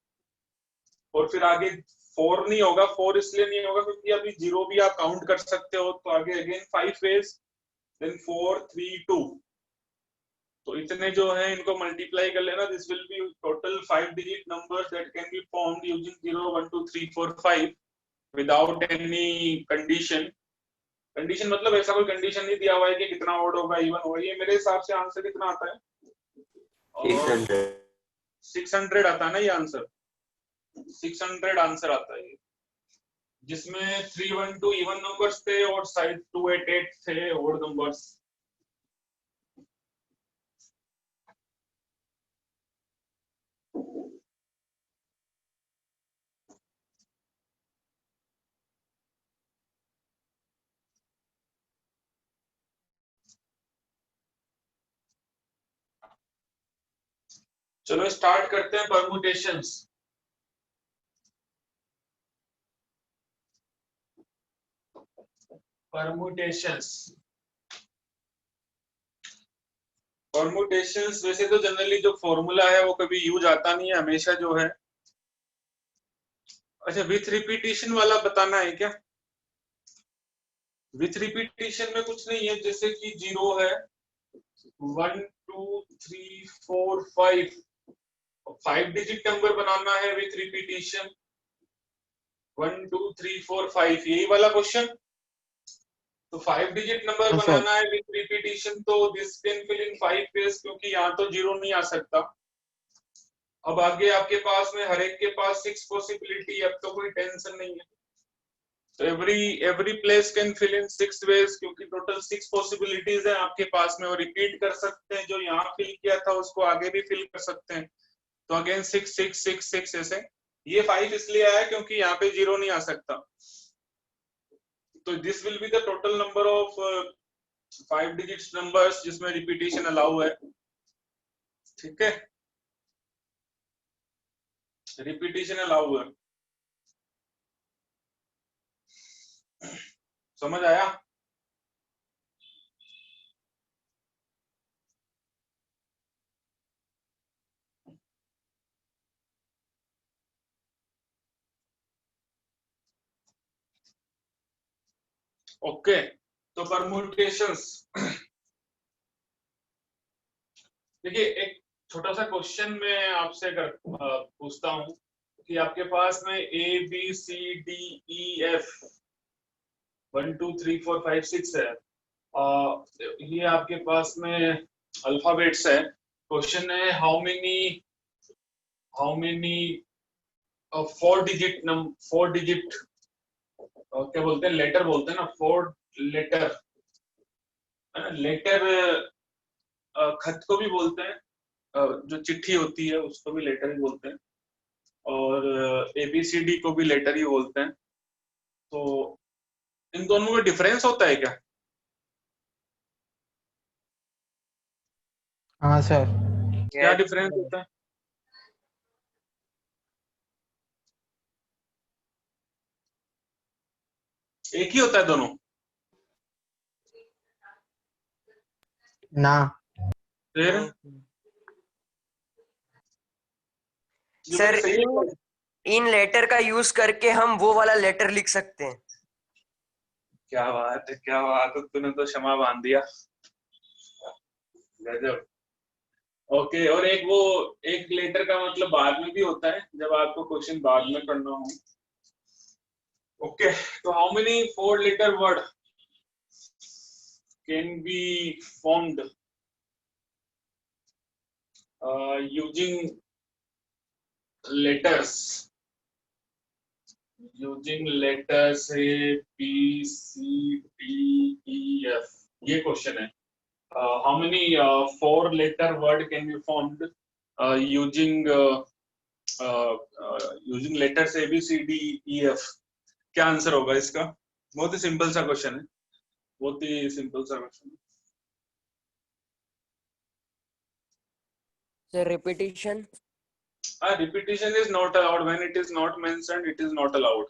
और फिर आगे 4 नहीं होगा, 4 इसलिए नहीं होगा क्योंकि अभी 0 भी आप काउंट कर सकते हो, तो आगे अगेन 5 वेज, देन 4 3 2। तो इतने जो है इनको मल्टीप्लाई कर लेना, this will be total 5 digit numbers that can be formed using 0 1 2 3 4 5 without any condition. Condition मतलब ऐसा कोई कंडीशन नहीं दिया हुआ है कि कितना ऑड होगा, इवन होगा। ये मेरे हिसाब से आंसर कितना आता है? 600 600 आता है ना ये आंसर, 600 आंसर आता है, जिसमें 312 इवन नंबर्स थे और साइड 288 थे ऑड नंबर्स। चलो स्टार्ट करते हैं परमुटेशंस। परमुटेशंस वैसे तो जनरली जो फॉर्मूला है वो कभी यूज आता नहीं है, हमेशा जो है। अच्छा, विथ रिपीटिशन वाला बताना है क्या? विथ रिपीटिशन में कुछ नहीं है, जैसे कि 0 है, 1 2 3 4 5, 5 डिजिट नंबर बनाना है विथ रिपीटिशन, 1 2 3 4 5, यही वाला क्वेश्चन। तो 5 डिजिट नंबर हाँ, सर। बनाना है विथ रिपीटिशन, तो this can fill in 5 ways, क्योंकि यहाँ तो 0 नहीं आ सकता। अब आगे आपके पास में हर एक के पास 6 पॉसिबिलिटी, अब तो कोई टेंशन नहीं है। तो every place can fill in 6 ways, क्योंकि टोटल 6 पॉसिबिलिटीज है आपके पास में, और रिपीट कर सकते हैं, जो यहाँ फिल किया था उसको आगे भी फिल कर सकते हैं। तो अगेन 6 6 6 6 ऐसे। ये 5 इसलिए आया क्योंकि यहाँ पे 0 नहीं आ सकता। तो this will be the total number of 5 digits numbers जिसमें रिपीटिशन अलाउ है। ठीक है, रिपीटिशन अलाउ है। समझ आया? ओके, तो परम्यूटेशंस। देखिए, एक छोटा सा क्वेश्चन मैं आपसे पूछता हूँ कि आपके पास में A B C D E F 1 2 3 4 5 6 है, ये आपके पास में अल्फाबेट्स है। क्वेश्चन है हाउ मेनी 4 डिजिट क्या बोलते हैं, लेटर बोलते हैं ना, 4 लेटर खत को भी बोलते हैं, जो चिट्ठी होती है उसको भी लेटर ही बोलते हैं, और ABCD को भी लेटर ही बोलते हैं। तो इन दोनों में डिफरेंस होता है क्या? हाँ सर। क्या डिफरेंस होता है? एक ही होता है दोनों? ना फिर सर इन लेटर का यूज करके हम वो वाला लेटर लिख सकते हैं। क्या बात है, क्या बात है, तूने तो क्षमा बांध दिया। गजब। ओके, और एक लेटर का मतलब बाद में भी होता है, जब आपको क्वेश्चन बाद में करना हो। Okay, so how many 4-letter word can be formed using letters? Using letters A, B, C, D, E, F. ये क्वेश्चन है. How many 4-letter word can be formed using using letters A, B, C, D, E, F? क्या answer होगा इसका? बहुत ही simple सा question है. बहुत ही simple सा question. So repetition. Repetition is not allowed. When it is not mentioned, it is not allowed.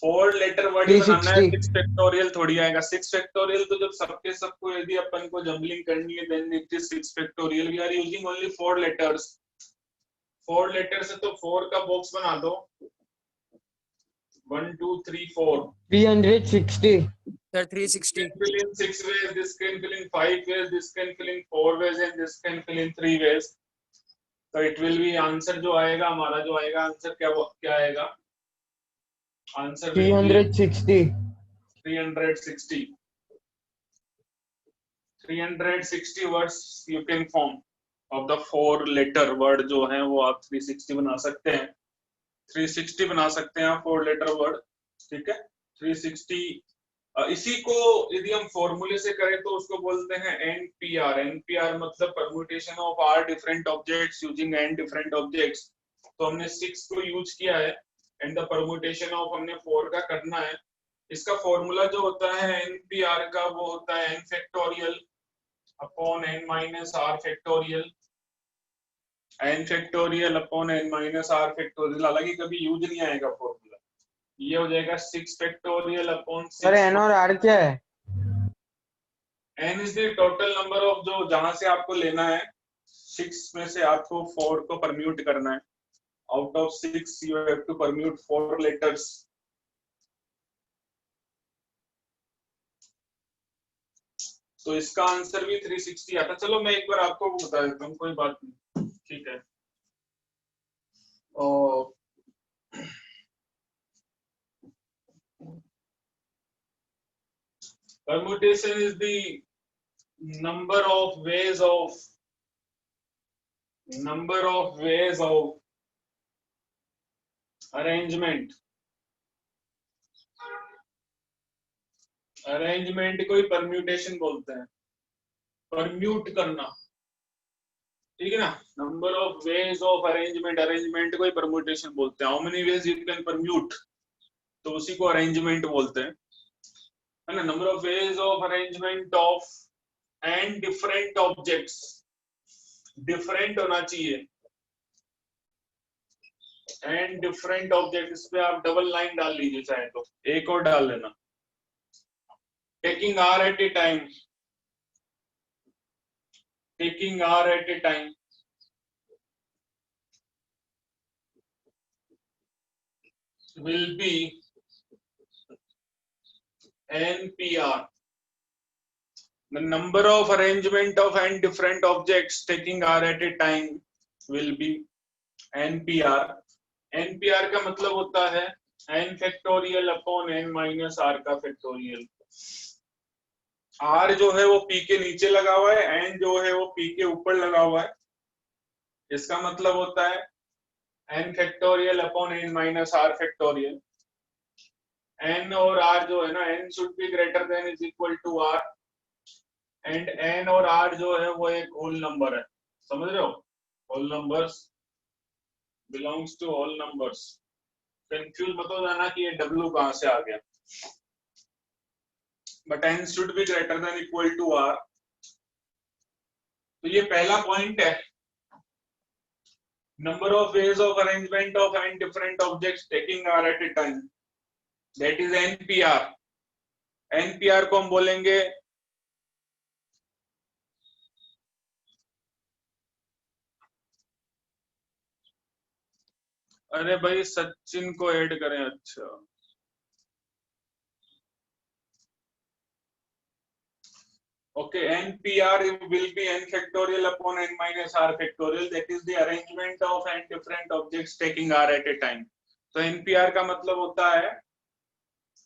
4-letter word ही बनाना है. 6 factorial थोड़ी आएगा. 6 फैक्टोरियल तो जब सबके सबको यदि अपन को जंबलिंग करनी है, then it is 6 factorial. We are using only 4 letters. 4 letters है तो 4 का बॉक्स बना दो. 1, 2, 3, 4. 360. Sir, 360. This can fill in 6 ways. This can fill in 5 ways. This can fill in 4 ways, and this can fill in 3 ways. So it will be answer जो आएगा हमारा जो आएगा आंसर क्या आएगा? Answer will be 360. 360. 360 words you can form of the 4-letter word जो है वो आप 360 बना सकते हैं. 360 बना सकते हैं आप 4-letter word. ठीक है. 360. इसी को यदि हम फॉर्मूले से करें तो उसको बोलते हैं NPR. NPR मतलब permutation of R different objects using N different objects. तो हमने 6 को यूज किया है एंड द परम्यूटेशन ऑफ हमने 4 का करना है. इसका फॉर्मूला जो होता है NPR का वो होता है N factorial upon N minus R factorial. N factorial upon N minus R factorial. हालांकि कभी यूज नहीं आएगा फॉर्मूला. ये हो जाएगा 6 फैक्टोरियल अपॉन 6. सर एन और आर क्या है? n is the total number of जो जहां से आपको लेना है. 6 में से आपको 4 को परम्यूट करना है. Out of 6 you have to permute 4 letters. तो इसका आंसर भी 360 आता. चलो मैं एक बार आपको बता देता हूँ, कोई बात नहीं. ठीक है. Permutation is the number of ways of arrangement. Arrangement को ही परम्यूटेशन बोलते हैं. परम्यूट करना. ठीक है ना. Number of ways of arrangement. Arrangement को ही परम्यूटेशन बोलते हैं. How many ways you can permute, तो उसी को अरेंजमेंट बोलते हैं, है ना. Number of ways of arrangement of n different objects. Different होना चाहिए. N different object. इस पे आप डबल लाइन डाल लीजिए चाहे तो, एक और डाल लेना. Taking R at a time. Taking R at a time. Will be NPR. The number of arrangement of n different objects taking R at a time will be NPR. NPR का मतलब होता है n factorial upon n minus R का factorial. R जो है वो P के नीचे लगा हुआ है, n जो है वो P के ऊपर लगा हुआ है. इसका मतलब होता है n factorial upon n minus R factorial. n और R जो है ना, n should be greater than is equal to R and n और R जो है वो एक होल नंबर है. समझ रहे हो? Whole numbers belongs to whole numbers. Confuse मत हो जाना कि ये W कहां से आ गया. But n should be greater than equal to R. तो ये पहला पॉइंट है. Number of ways of arrangement of n different objects taking R at a time, that is NPR. NPR को हम बोलेंगे अरे भाई सचिन को ऐड करें. अच्छा Okay, NPR will be n factorial upon n minus r factorial. That is the arrangement of n different objects taking r at a time. तो NPR का मतलब होता है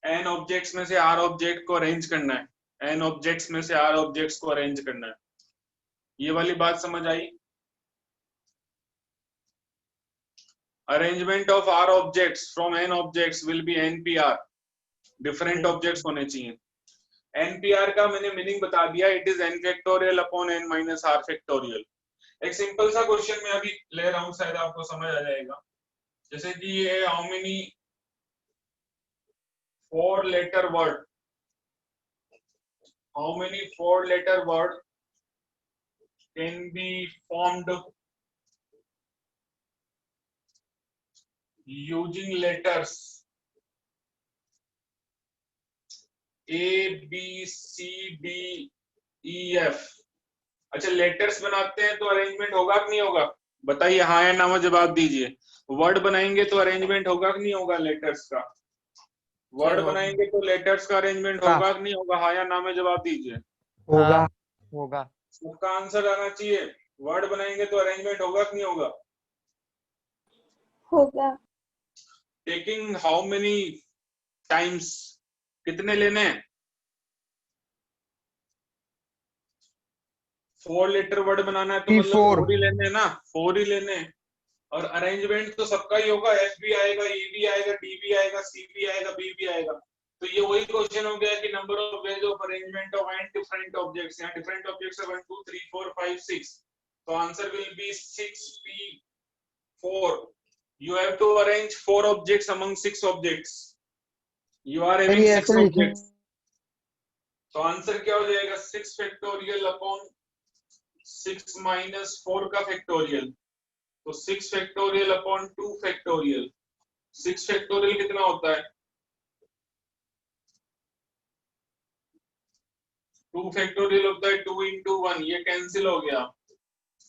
n ऑब्जेक्ट्स में से r ऑब्जेक्ट को अरेंज करना है, n ऑब्जेक्ट्स में से r ऑब्जेक्ट्स को अरेंज करना है। ये वाली बात समझ आई? Arrangement of r objects from n objects will be NPR, different objects होने चाहिए। NPR का मैंने मीनिंग बता दिया, it is n factorial upon n minus r factorial. एक सिंपल सा क्वेश्चन मैं अभी ले रहा हूं, शायद आपको समझ आ जाएगा। जैसे कि ये how many 4 letter word, how many 4 letter word can be formed using letters A, B, C, D, E, F। अच्छा, लेटर्स बनाते हैं तो अरेंजमेंट होगा कि नहीं होगा? बताइए, हाँ या ना में जवाब दीजिए। वर्ड बनाएंगे तो अरेंजमेंट होगा कि नहीं होगा लेटर्स का? वर्ड बनाएंगे तो लेटर्स का अरेंजमेंट होगा कि नहीं होगा? हाँ या ना में जवाब दीजिए। होगा होगा। सबका आंसर आना चाहिए। वर्ड बनाएंगे तो अरेंजमेंट होगा कि नहीं होगा? होगा। टेकिंग हाउ मेनी टाइम्स, कितने लेने हैं? 4 लेटर वर्ड बनाना है तो मतलब 4 ही लेने हैं ना, 4 ही लेने हैं। और अरेंजमेंट तो सबका ही होगा, एफ भी आएगा, ई भी आएगा, डी भी आएगा, सी भी आएगा, बी भी आएगा। तो ये वही क्वेश्चन हो गया कि number of ways of arrangement of n different objects. यहाँ डिफरेंट ऑब्जेक्ट्स है 1 2 3 4 5 6, तो answer will be 6p4। you have to arrange 4 objects among 6 objects. you are having 6 objects, तो आंसर क्या हो जाएगा? 6 फैक्टोरियल अपॉन 6 माइनस 4 का फैक्टोरियल, तो 6 factorial upon 2 factorial. 6 factorial कितना होता है? 2 फैक्टोरियल होता है 2 into 1, ये कैंसिल हो गया।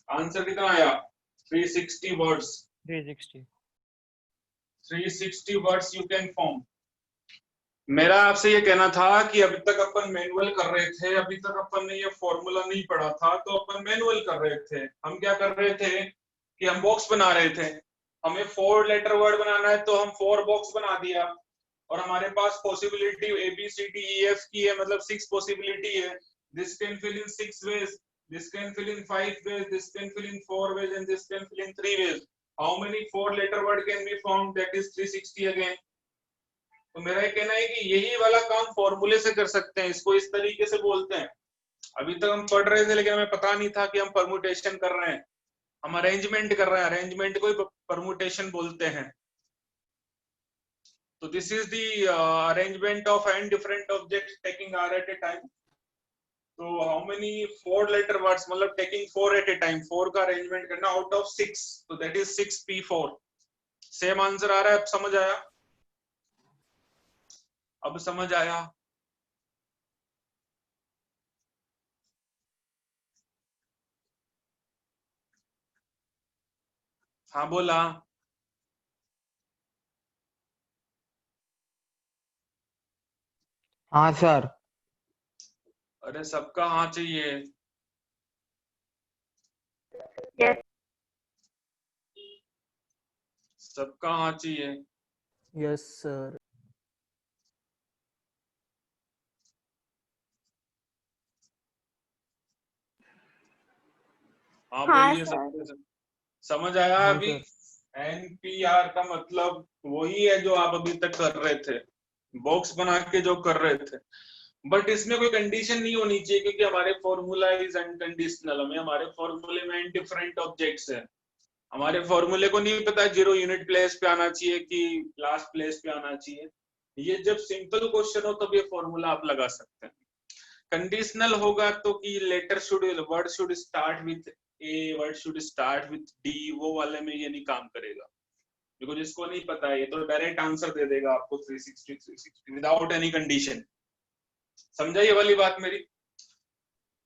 आंसर कितना आया? 360 words. 360 words you can form. मेरा आपसे ये कहना था कि अभी तक अपन मैनुअल कर रहे थे, अभी तक अपन ने ये फॉर्मूला नहीं पढ़ा था, तो अपन मैनुअल कर रहे थे। हम क्या कर रहे थे कि हम बॉक्स बना रहे थे। हमें 4 लेटर वर्ड बनाना है तो हम 4 बॉक्स बना दिया, और हमारे पास possibility A B C D E F की है, मतलब 6 पॉसिबिलिटी है। This can fill in 6 ways, this can fill in 5 ways, this can fill in 4 ways, and this can fill in 3 ways. How many 4 letter word can be formed? That is 360 again. तो मेरा ये कहना है कि यही वाला काम फॉर्मूले से कर सकते हैं, इसको इस तरीके से बोलते हैं। अभी तक हम पढ़ रहे थे लेकिन हमें पता नहीं था कि हम परमुटेशन कर रहे हैं, हम अरेंजमेंट कर रहे हैं। अरेंजमेंट को ही परमुटेशन बोलते हैं। तो this is the arrangement of n different objects taking r at a time. तो हाउ मेनी 4 लेटर वर्ड्स, मतलब टेकिंग 4 एट ए टाइम, 4 का अरेंजमेंट करना आउट ऑफ 6, तो that is 6p4। Same answer आ रहा है, अब समझ आया? अब समझ आया? हाँ बोला। हाँ सर। अरे सबका हाँ चाहिए। Yes. सबका हाँ चाहिए। Yes sir. हाँ हाँ बोलिए सर। सबके। समझ आया हाँ अभी? सर। NPR का मतलब वही है जो आप अभी तक कर रहे थे, बॉक्स बना के जो कर रहे थे। बट इसमें कोई कंडीशन नहीं होनी चाहिए, क्योंकि हमारे फॉर्मूला इज अनकंडीशनल। हमें हमारे फॉर्मूले में डिफरेंट ऑब्जेक्ट्स है। हमारे फॉर्मूले को नहीं पता 0 यूनिट प्लेस पे आना चाहिए कि लास्ट प्लेस पे आना चाहिए। ये जब सिंपल क्वेश्चन हो तब ये फॉर्मूला आप लगा सकते हैं। कंडीशनल होगा तो कि letter should, word should start with A, word should start with D, वो वाले में ये नहीं काम करेगा। बिकॉज इसको नहीं पता है, ये तो डायरेक्ट आंसर दे देगा आपको 360 विदाउट एनी कंडीशन। समझा ये वाली बात मेरी?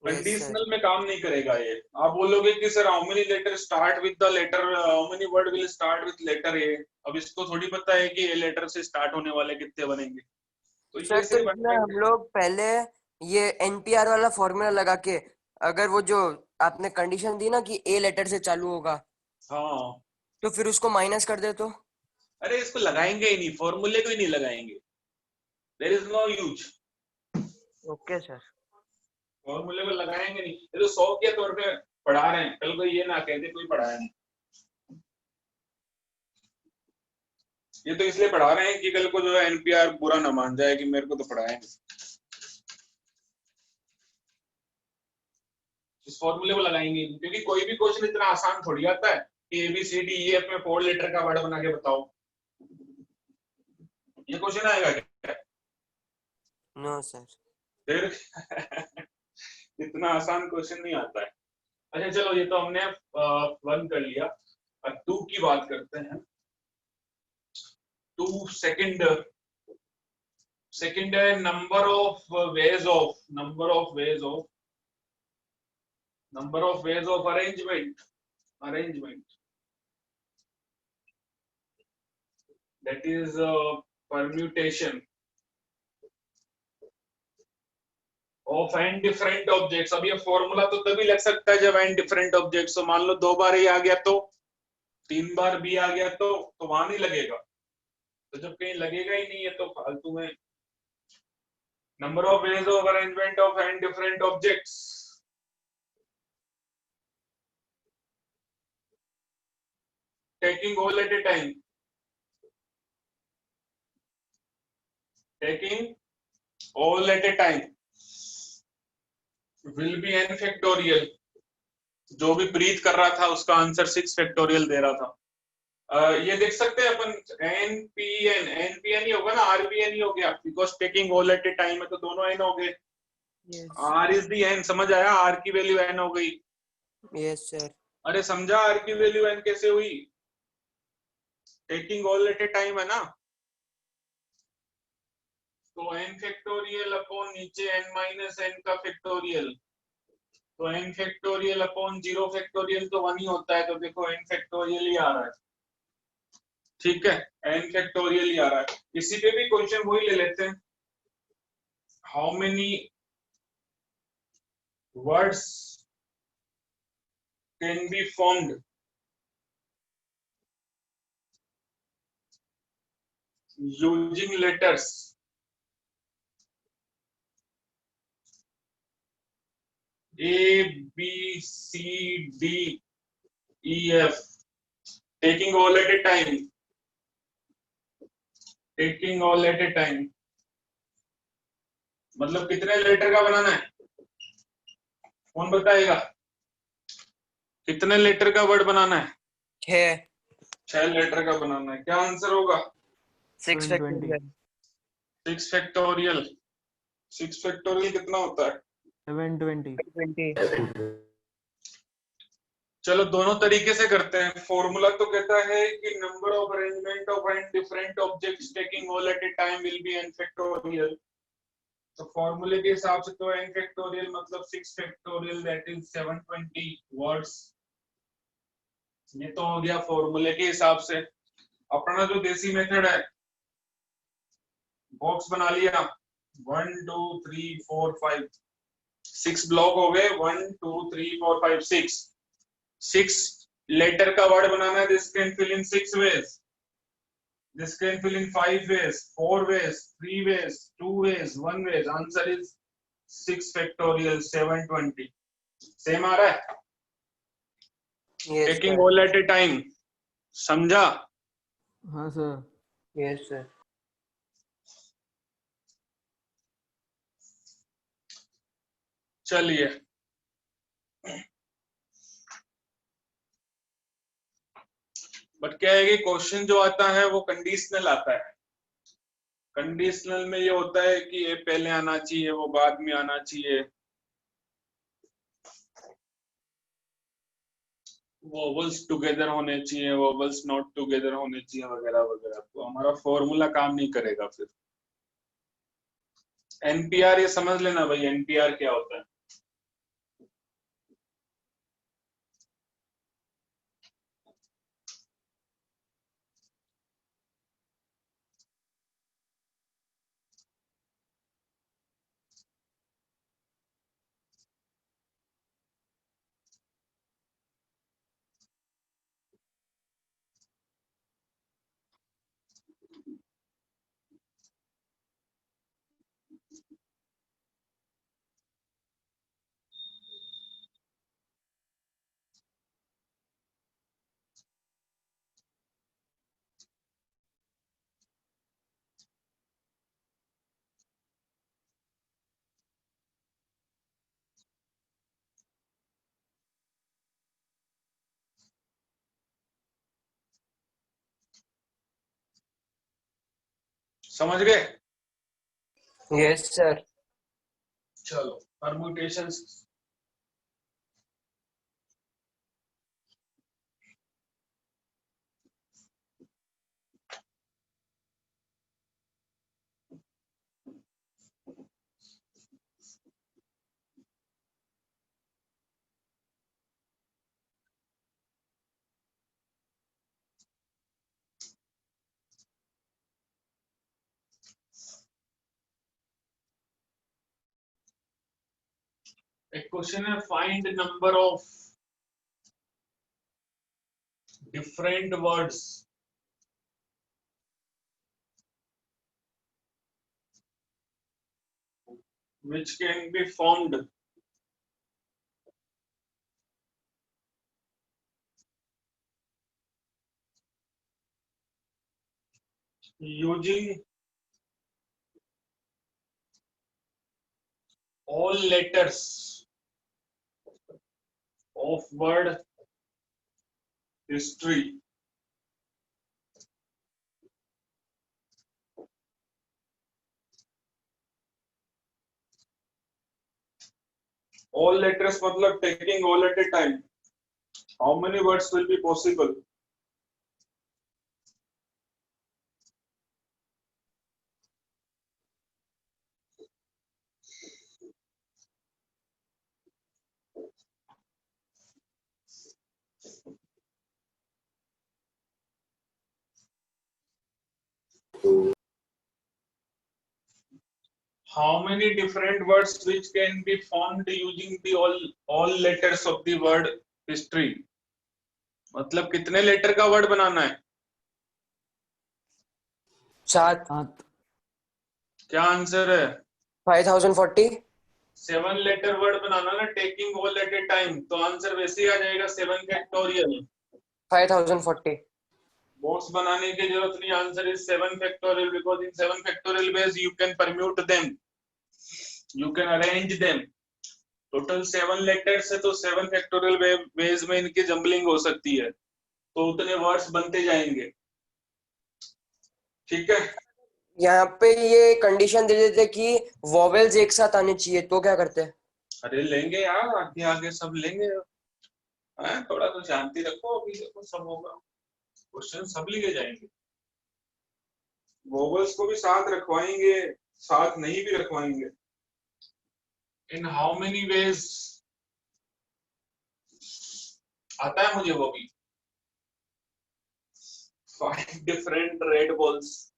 कंडीशनल में काम नहीं करेगा ये। आप बोलोगे कि sir how many letter start with the letter, how many word will start with letter A. अब इसको थोड़ी पता है कि ए लेटर से स्टार्ट होने वाले कितने बनेंगे, तो सर तो इसमें हम लोग पहले ये एनपीआर वाला फॉर्मूला लगा के अगर वो जो आपने कंडीशन दी ना कि ए लेटर से चालू होगा, हाँ, तो फिर उसको माइनस कर दे तो। अरे इसको लगाएंगे ही नहीं, फॉर्मूले को ही नहीं लगाएंगे, there is no use. Okay sir. फॉर्मूले को लगाएंगे नहीं, ये तो शौक के तौर पे पढ़ा रहे हैं, कल को ये ना कहते कोई पढ़ाया नहीं। ये तो इसलिए पढ़ा रहे हैं कि कल को जो है एनपीआर बुरा ना मान जाए कि मेरे को तो पढ़ाया नहीं। इस फॉर्मूले को लगाएंगे नहीं, क्योंकि कोई भी क्वेश्चन इतना आसान थोड़ी आता है कि ABCDEF में 4 लेटर का वर्ड बना के बताओ। ये क्वेश्चन आएगा क्या? No sir. फिर इतना आसान क्वेश्चन नहीं आता है। अच्छा चलो, ये तो हमने 1 कर लिया, अब 2 की बात करते हैं। 2 सेकंड है number of ways of arrangement, that is permutation of n different objects। अब ये फॉर्मूला तो तभी लग सकता है जब n different objects, तो मान लो 2 बार A आ गया तो, 3 बार B आ गया तो वहां नहीं लगेगा। तो जब कहीं लगेगा ही नहीं है तो फालतू में। Number of ways of arrangement of n different objects, taking all at a time, will be n factorial. जो भी प्रीत कर रहा था उसका आंसर 6 फैक्टोरियल दे रहा था। ये देख सकते हैं अपन, एनपीएन ही होगा ना, आरपीएन ही हो गया, because taking all at a time है तो दोनों एन हो गए। आर इज दी एन, समझ आया? आर की वैल्यू एन हो गई। Yes sir. अरे समझा आर की वैल्यू एन कैसे हुई? Taking all at a time है ना, तो n फैक्टोरियल अपॉन नीचे n माइनस n का फैक्टोरियल, तो n फैक्टोरियल अपॉन 0 फैक्टोरियल तो 1 ही होता है, तो देखो n फैक्टोरियल ही आ रहा है। ठीक है, n फैक्टोरियल ही आ रहा है। इसी पे भी क्वेश्चन वही ले लेते हैं, how many words can be formed using letters A B C D E F, taking all at a time, मतलब कितने लेटर का बनाना है? कौन बताएगा? कितने लेटर का वर्ड बनाना है? 6 लेटर का बनाना है। क्या आंसर होगा? 6 फैक्टोरियल। 6 फैक्टोरियल। 6 फैक्टोरियल कितना होता है? 720। चलो दोनों तरीके से करते हैं। फॉर्मूला तो कहता है कि number of arrangement of n different objects taking all at a time will be n factorial. तो फॉर्मूले के हिसाब से तो n फैक्टोरियल मतलब 6 फैक्टोरियल, दैट इज 720 वर्ड्स। ये तो हो गया फॉर्मूले के हिसाब से। अपना जो देसी मेथड है, बॉक्स बना लिया, 1 2 3 4 5 6 ब्लॉक हो गए, 1 2 3 4 5 6 लेटर का वर्ड बनाना है। This can fill in 6 ways, this can fill in 5 ways, 4 ways, 3 ways, 2 ways, 1 ways। Answer is 6 factorial 720। Same आ रहा है? Taking all at a time, समझा? हाँ सर। Yes sir. चलिए, बट क्या है कि क्वेश्चन जो आता है वो कंडीशनल आता है। कंडीशनल में ये होता है कि ये पहले आना चाहिए, वो बाद में आना चाहिए, वोवल्स टुगेदर होने चाहिए, वोवल्स नॉट टुगेदर होने चाहिए, वगैरह वगैरह। तो हमारा फॉर्मूला काम नहीं करेगा फिर। एनपीआर ये समझ लेना भाई, एनपीआर क्या होता है। समझ गए? Yes sir. चलो परम्यूटेशंस एक क्वेश्चन है, find number of different words which can be formed using all letters of word history. All letters मतलब taking all at a time. How many words will be possible? How many different words which can be formed using the all letters of the word history? मतलब कितने letter का word बनाना है? 7। 7। क्या answer है? 5040। 7 letter word बनाना ना, taking all at a time, तो answer वैसे ही आ जाएगा 7 फैक्टोरियल। 5040। बॉक्स बनाने की जरूरत नहीं, answer is 7 factorial because in 7 factorial ways you can permute them, you can arrange them. Total 7 letters है तो 7 फैक्टोरियल वेज में इनकी जंबलिंग हो सकती है, तो उतने वर्ड्स बनते जाएंगे। ठीक है, यहाँ पे ये कंडीशन दे देते कि वॉवेल्स एक साथ आने चाहिए, तो क्या करते हैं? अरे लेंगे यार, आगे आगे सब लेंगे। थोड़ा तो शांति रखो, अभी देखो सब होगा, क्वेश्चन सब लिए जाएंगे। वोवल्स को भी साथ रखवाएंगे, साथ नहीं भी रखवाएंगे। इन हाउ मेनी वेज आता है मुझे वो भी। 5 different red balls,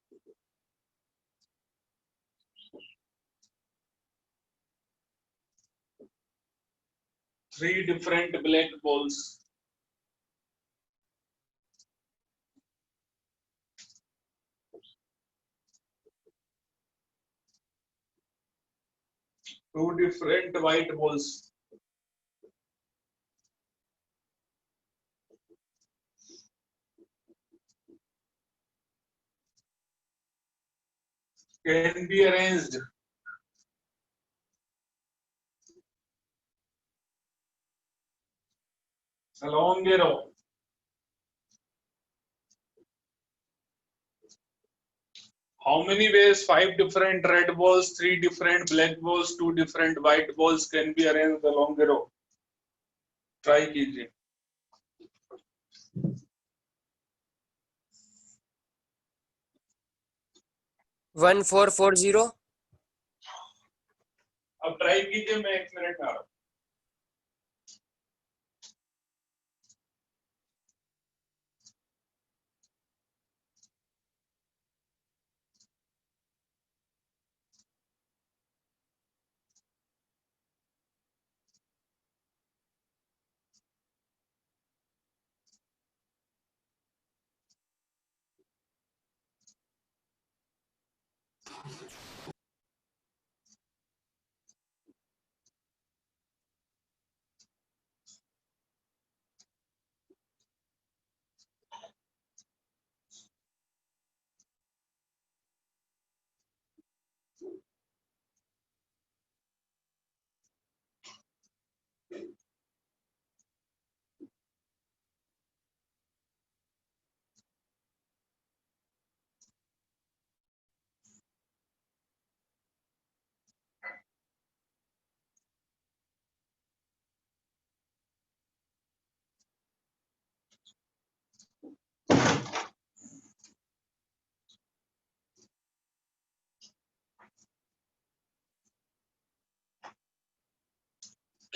3 different black balls, 2 different white balls, can be arranged along a row. How many ways 5 different red balls, 3 different black balls, 2 different white balls can be arranged along a row? Try कीजिए। One four 40। अब try कीजिए, मैं 1 minute में आ रहा हूँ।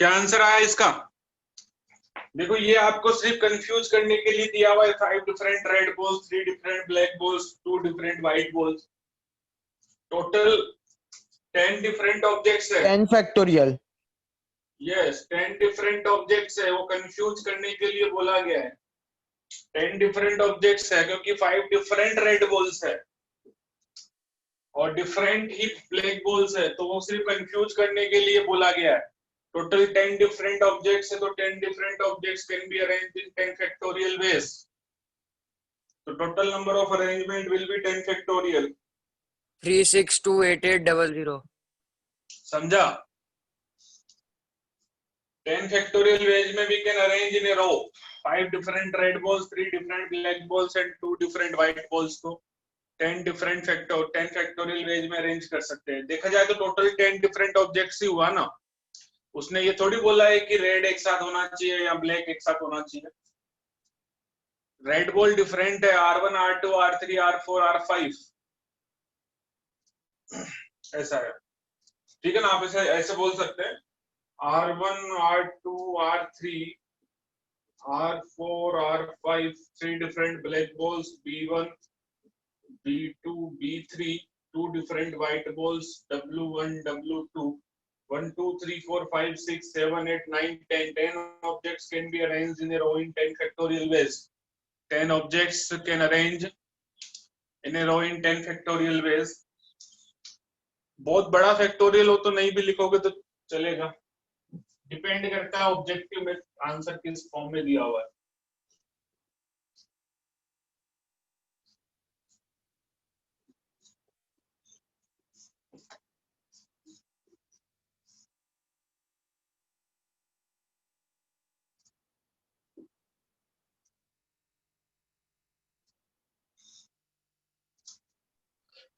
क्या answer आया इसका? देखो ये आपको सिर्फ कंफ्यूज करने के लिए दिया हुआ है 5 different red balls, 3 different black balls, 2 different white balls, total 10 different objects है। 10 फैक्टोरियल। यस 10 डिफरेंट ऑब्जेक्ट्स है, वो कंफ्यूज करने के लिए बोला गया है 10 डिफरेंट ऑब्जेक्ट्स है, क्योंकि 5 डिफरेंट रेड बॉल्स है और डिफरेंट ही ब्लैक बॉल्स है, तो वो सिर्फ कंफ्यूज करने के लिए बोला गया है। टोटल 10 डिफरेंट ऑब्जेक्ट्स है, तो 10 different objects can be arranged in 10 factorial ways. तो total number of arrangement will be 10 factorial. 3628800। समझा? 10 फैक्टोरियल वेज में we can arrange in a row 5 different red balls, 3 different black balls and 2 different white balls को 10 factorial ways में arrange कर सकते हैं। देखा जाए तो टोटल 10 डिफरेंट ऑब्जेक्ट्स ही हुआ ना, उसने ये थोड़ी बोला है कि रेड एक साथ होना चाहिए या ब्लैक एक साथ होना चाहिए। रेड बॉल डिफरेंट है, R1 R2 R3 R4 R5 ऐसा है, ठीक है ना? आप ऐसे ऐसे बोल सकते हैं R1 R2 R3 R4 R5 3 different black balls B1 B2 B3 2 different white balls W1 W2 1 2 3 4 5 6 7 8 9 10 10 objects can be arranged in a row in 10 factorial ways। 10 objects can arrange in a row in 10 factorial ways। बहुत बड़ा factorial हो तो नहीं भी लिखोगे तो चलेगा, depend करता है ऑब्जेक्टिव में आंसर किस फॉर्म में दिया हुआ है।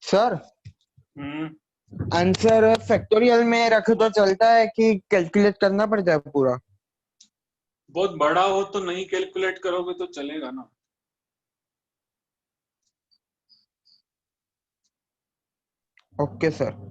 सर हम्म, आंसर फैक्टोरियल में रखे तो चलता है कि कैलकुलेट करना पड़ता है पूरा? बहुत बड़ा हो तो नहीं कैलकुलेट करोगे तो चलेगा ना। Okay sir.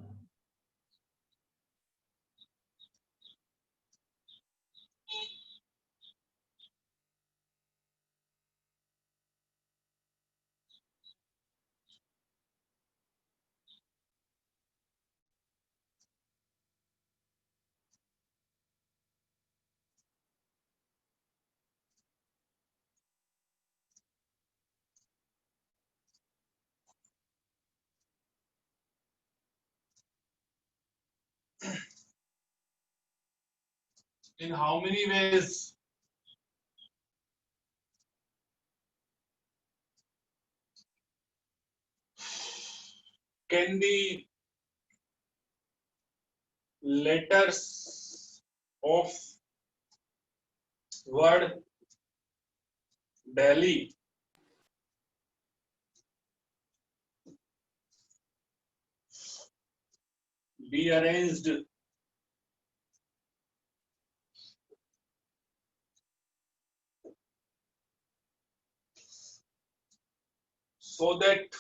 In how many ways can the letters of word Delhi be arranged so that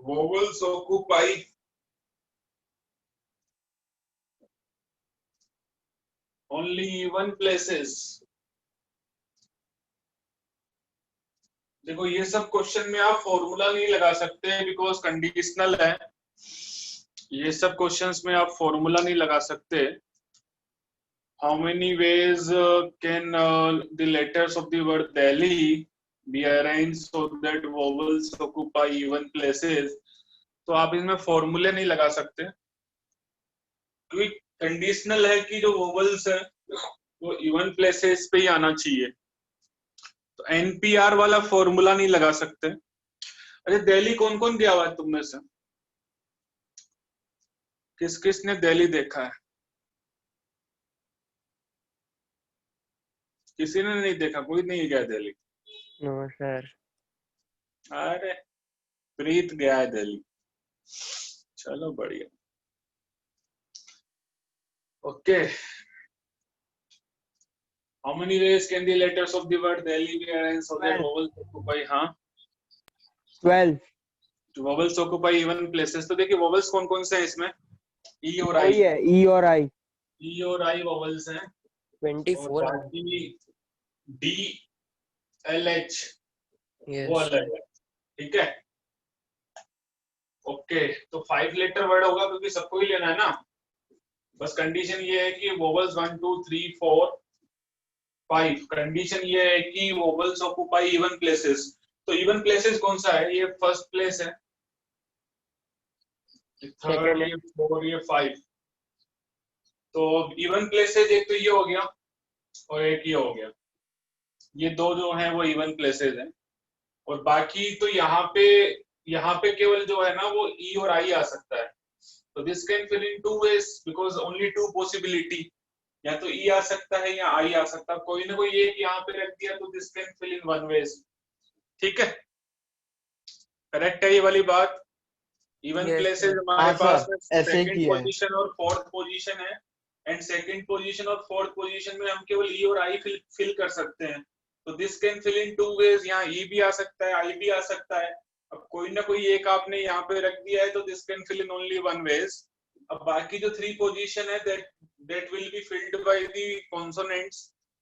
vowels occupy only even places? देखो ये सब क्वेश्चन में आप फॉर्मूला नहीं लगा सकते बिकॉज कंडीशनल है, ये सब क्वेश्चंस में आप फॉर्मूला नहीं लगा सकते। How many ways can the letters of the word Delhi be arranged so that vowels occupy even places? तो आप इसमें फॉर्मूले नहीं लगा सकते क्योंकि कंडीशनल है कि जो वोवल्स है वो इवन प्लेसेस पे ही आना चाहिए, तो एनपीआर वाला फॉर्मूला नहीं लगा सकते। अरे दिल्ली कौन कौन गया हुआ है तुम में से? किस किस ने दिल्ली देखा है? किसी ने नहीं देखा? कोई नहीं गया दिल्ली? No sir. अरे प्रीत गया है दिल्ली, चलो बढ़िया। Okay, how many ways can the letters of the word Delhi be arranged so that vowels occupy? हाँ 12। वोवेल्स ऑक्यूपाई इवन प्लेसेस, तो देखिए वोवेल्स कौन कौन से हैं इसमें, ई और आई, वही है ई और आई। ई और आई वोवेल्स हैं, और 24 बाकी डी एल एच वो यस अलग है, ठीक है। ओके, तो 5 लेटर वर्ड होगा क्योंकि सबको ही लेना है ना। बस कंडीशन ये है कि वोवेल्स 1 2 3 4 5, कंडीशन ये है कि वोवेल्स ऑक्यूपाई इवन प्लेसेस। तो इवन प्लेसेस कौन सा है, ये फर्स्ट प्लेस है, थर्ड, ये 4, ये 5। तो इवन प्लेसेस एक तो ये हो गया और एक ये हो गया, ये दो जो हैं वो इवन प्लेसेस हैं। और बाकी तो यहाँ पे केवल जो है ना वो ई और आई आ सकता है। तो this can fill in 2 ways because only 2 possibility, या तो ई आ सकता है या आई आ सकता है, कोई ना कोई एक यहाँ पे रख दिया तो this can fill in 1 ways, ठीक है। करेक्ट है ये वाली बात। Even Yes, places sir. हमारे हाँ, पास sir, ऐसे ही सेकंड किया है। पोजीशन और फोर्थ पोजीशन है, एंड सेकंड पोजीशन और फोर्थ पोजीशन में हम केवल ई और आई फिल कर सकते हैं। तो this can fill in 2 ways, यहाँ ई भी आ सकता है, आई भी आ सकता है। अब कोई ना कोई एक आपने यहाँ पे रख दिया है तो this can fill in only 1 ways। अब बाकी जो 3 पोजीशन है that will be filled by the consonants,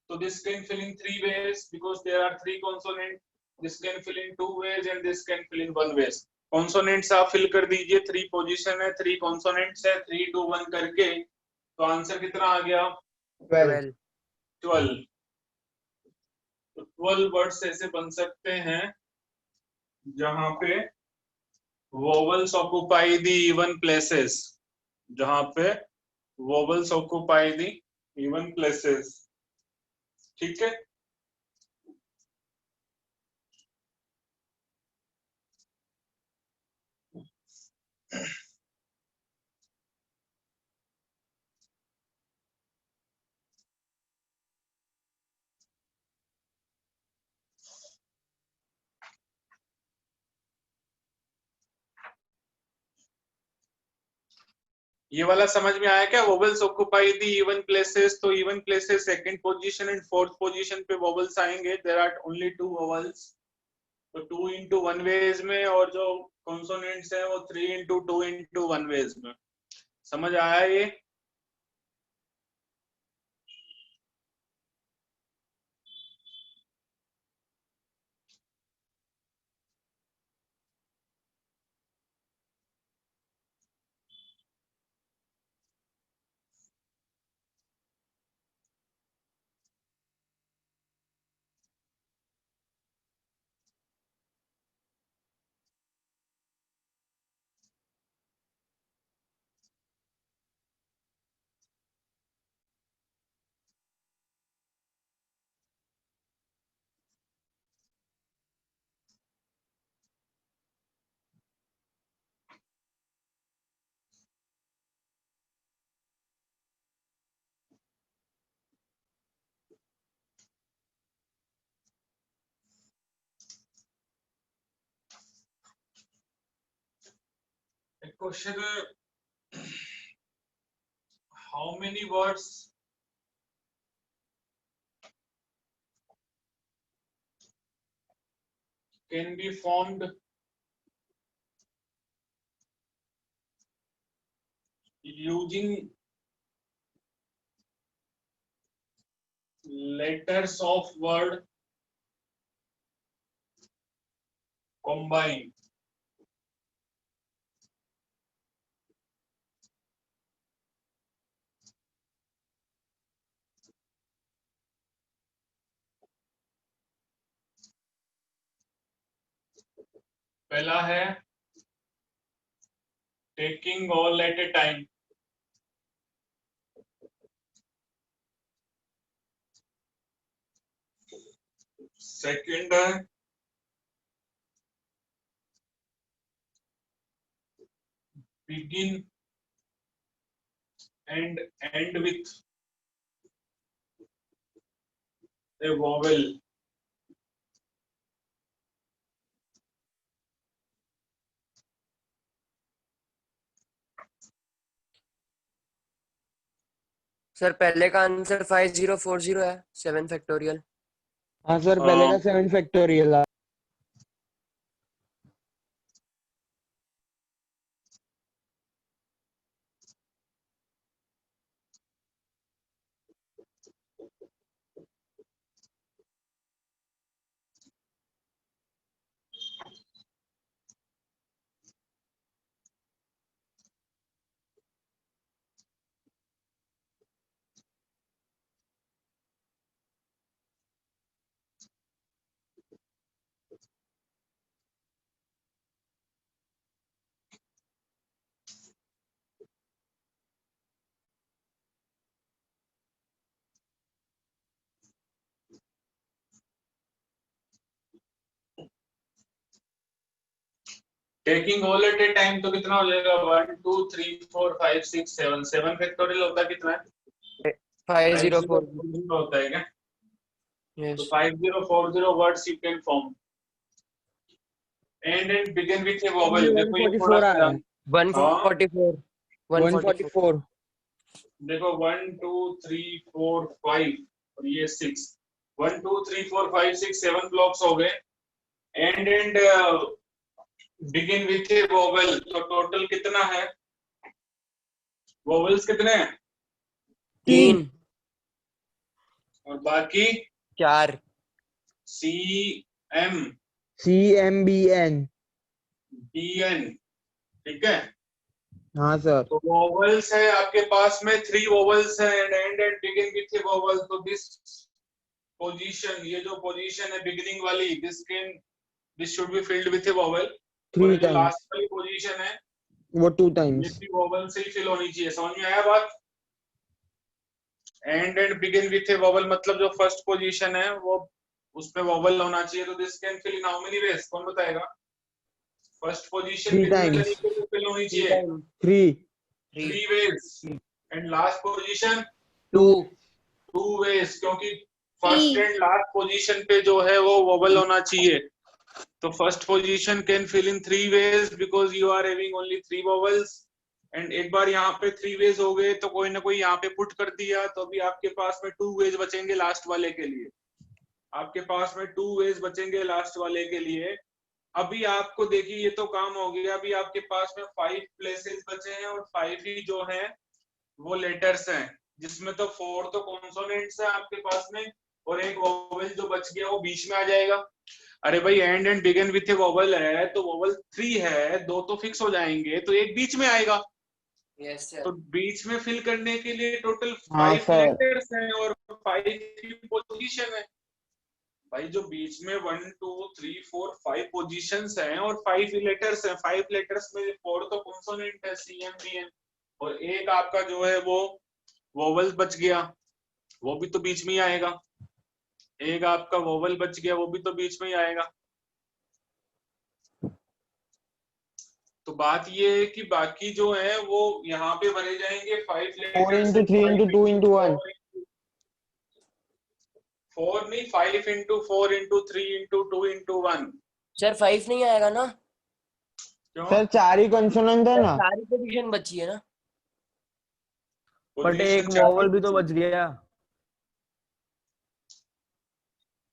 so this can fill in 3 ways because there are 3 consonants, this can fill in 2 ways and this can fill in 1 ways। Consonants आप fill कर दीजिए, 3 position है, 3 consonants है, 3 2 1 करके, तो answer कितना आ गया 12 12। तो 12 वर्ड्स ऐसे बन सकते हैं जहां पे vowels occupy the even places, जहां पे vowels occupy the even places, ठीक है। ये वाला समझ में आया क्या, vowels occupy the even places, तो even places second position and fourth position पे वोवेल्स आएंगे, देयर आर ओनली 2 वोवेल्स, तो 2 into 1 ways में, और जो कॉन्सोनेंट्स है वो 3 into 2 into 1 ways में। समझ आया ये? A question, how many words can be formed using letters of word combined? पहला है taking all at a time, second है begin and end with a vowel, sir पहले का आंसर 5040 है, 7 फैक्टोरियल। हाँ सर, पहले का 7 factorial. Taking all at a time तो कितना हो जाएगा 1 2 3 4 5 6 7 7 फैक्टोरियल होता है कितना है 5040 होता है क्या? yes तो 5040 words you can form and begin with a vowel. देखो ये थोड़ा 144 आ रहा है। 144 144 144 देखो 1 2 3 4 5 और ये 6 1 2 3 4 5 6 7 ब्लॉक्स हो गए and begin with a vowel. तो टोटल कितना है वोवेल्स कितने हैं 3 और बाकी 4 C M CMBN। B N ठीक है हाँ सर। तो वोवेल्स है आपके पास में 3 वोवेल्स है and begin with A vowel तो दिस पोजीशन ये जो पोजीशन है बिगिनिंग वाली this should be filled with A vowel 3 times last वाली पोजीशन है वो 2 ये टाइम्स। भी वोवेल से ही फिल होनी चाहिए समझ में आया बात and begin with A vowel मतलब जो फर्स्ट पोजीशन है वो उसमें वोवेल होना चाहिए तो this can fill in how many ways कौन बताएगा फर्स्ट पोजीशन 3 कितने times। तरीके से फिल होनी चाहिए 3 3 ways and last position 2 2 ways क्योंकि फर्स्ट एंड लास्ट पोजीशन पे जो है वो वोवेल होना चाहिए तो first position can fill in 3 ways because you are having only 3 vowels and एक बार यहाँ पे 3 वेज हो गए तो कोई ना कोई यहाँ पे पुट कर दिया तो अभी आपके पास में 2 वेज बचेंगे लास्ट वाले के लिए आपके पास में 2 वेज बचेंगे लास्ट वाले के लिए अभी आपको देखिए ये तो काम हो गया अभी आपके पास में 5 प्लेसेस बचे हैं और 5 ही जो है वो लेटर्स हैं जिसमें तो 4 तो कॉन्सोनेंट्स हैं आपके पास में और एक वोवेल जो बच गया वो बीच में आ जाएगा अरे भाई and begin with A vowel है तो वोवेल 3 है 2 तो फिक्स हो जाएंगे तो एक बीच में आएगा yes sir तो बीच में फिल करने के लिए टोटल हाँ, 5 सर। लेटर्स हैं और 5 की पोजीशन है भाई जो बीच में 1 2 3 4 5 पोजीशंस हैं और 5 लेटर्स हैं 5 लेटर्स में 4 तो कॉन्सोनेंट है सी एम बी एन और एक आपका जो है वो वोवेल बच गया वो भी तो बीच में ही आएगा एक आपका वोवेल बच गया वो भी तो बीच में ही आएगा तो बात ये है कि बाकी जो है वो यहाँ पे भरे जाएंगे 5 4 लेटर्स into 3 into 2 into 1 4 नहीं 5 into 4 into 3 into 2 into 1 sir 5 नहीं आएगा ना क्यों सर 4 ही कंसोनेंट है ना। सारी पोजीशन बची है ना बट एक वॉवल भी तो बच गया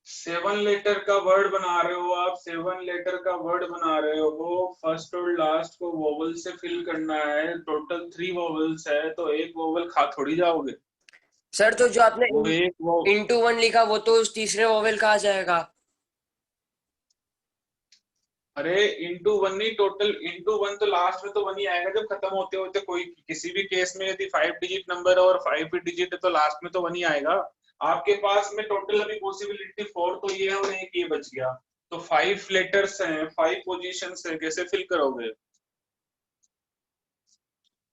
7 लेटर का वर्ड बना रहे हो आप 7 लेटर का वर्ड बना रहे हो वो फर्स्ट और लास्ट को वोवेल से फिल करना है टोटल 3 वोवेल्स है तो एक वोवेल खा थोड़ी जाओगे सर तो जो आपने वो एक वो into 1 लिखा वो तो उस तीसरे वोवेल का आ जाएगा अरे इंटू 1 नहीं टोटल इंटू 1 तो लास्ट में तो 1 ही आएगा जब खत्म होते होते कोई किसी भी केस में यदि 5 डिजिट नंबर है और 5 डिजिट है तो लास्ट में तो 1 ही आएगा आपके पास में टोटल अभी पॉसिबिलिटी 4 तो ये है और एक ये बच गया तो 5 लेटर्स हैं 5 पोजीशंस हैं कैसे फिल करोगे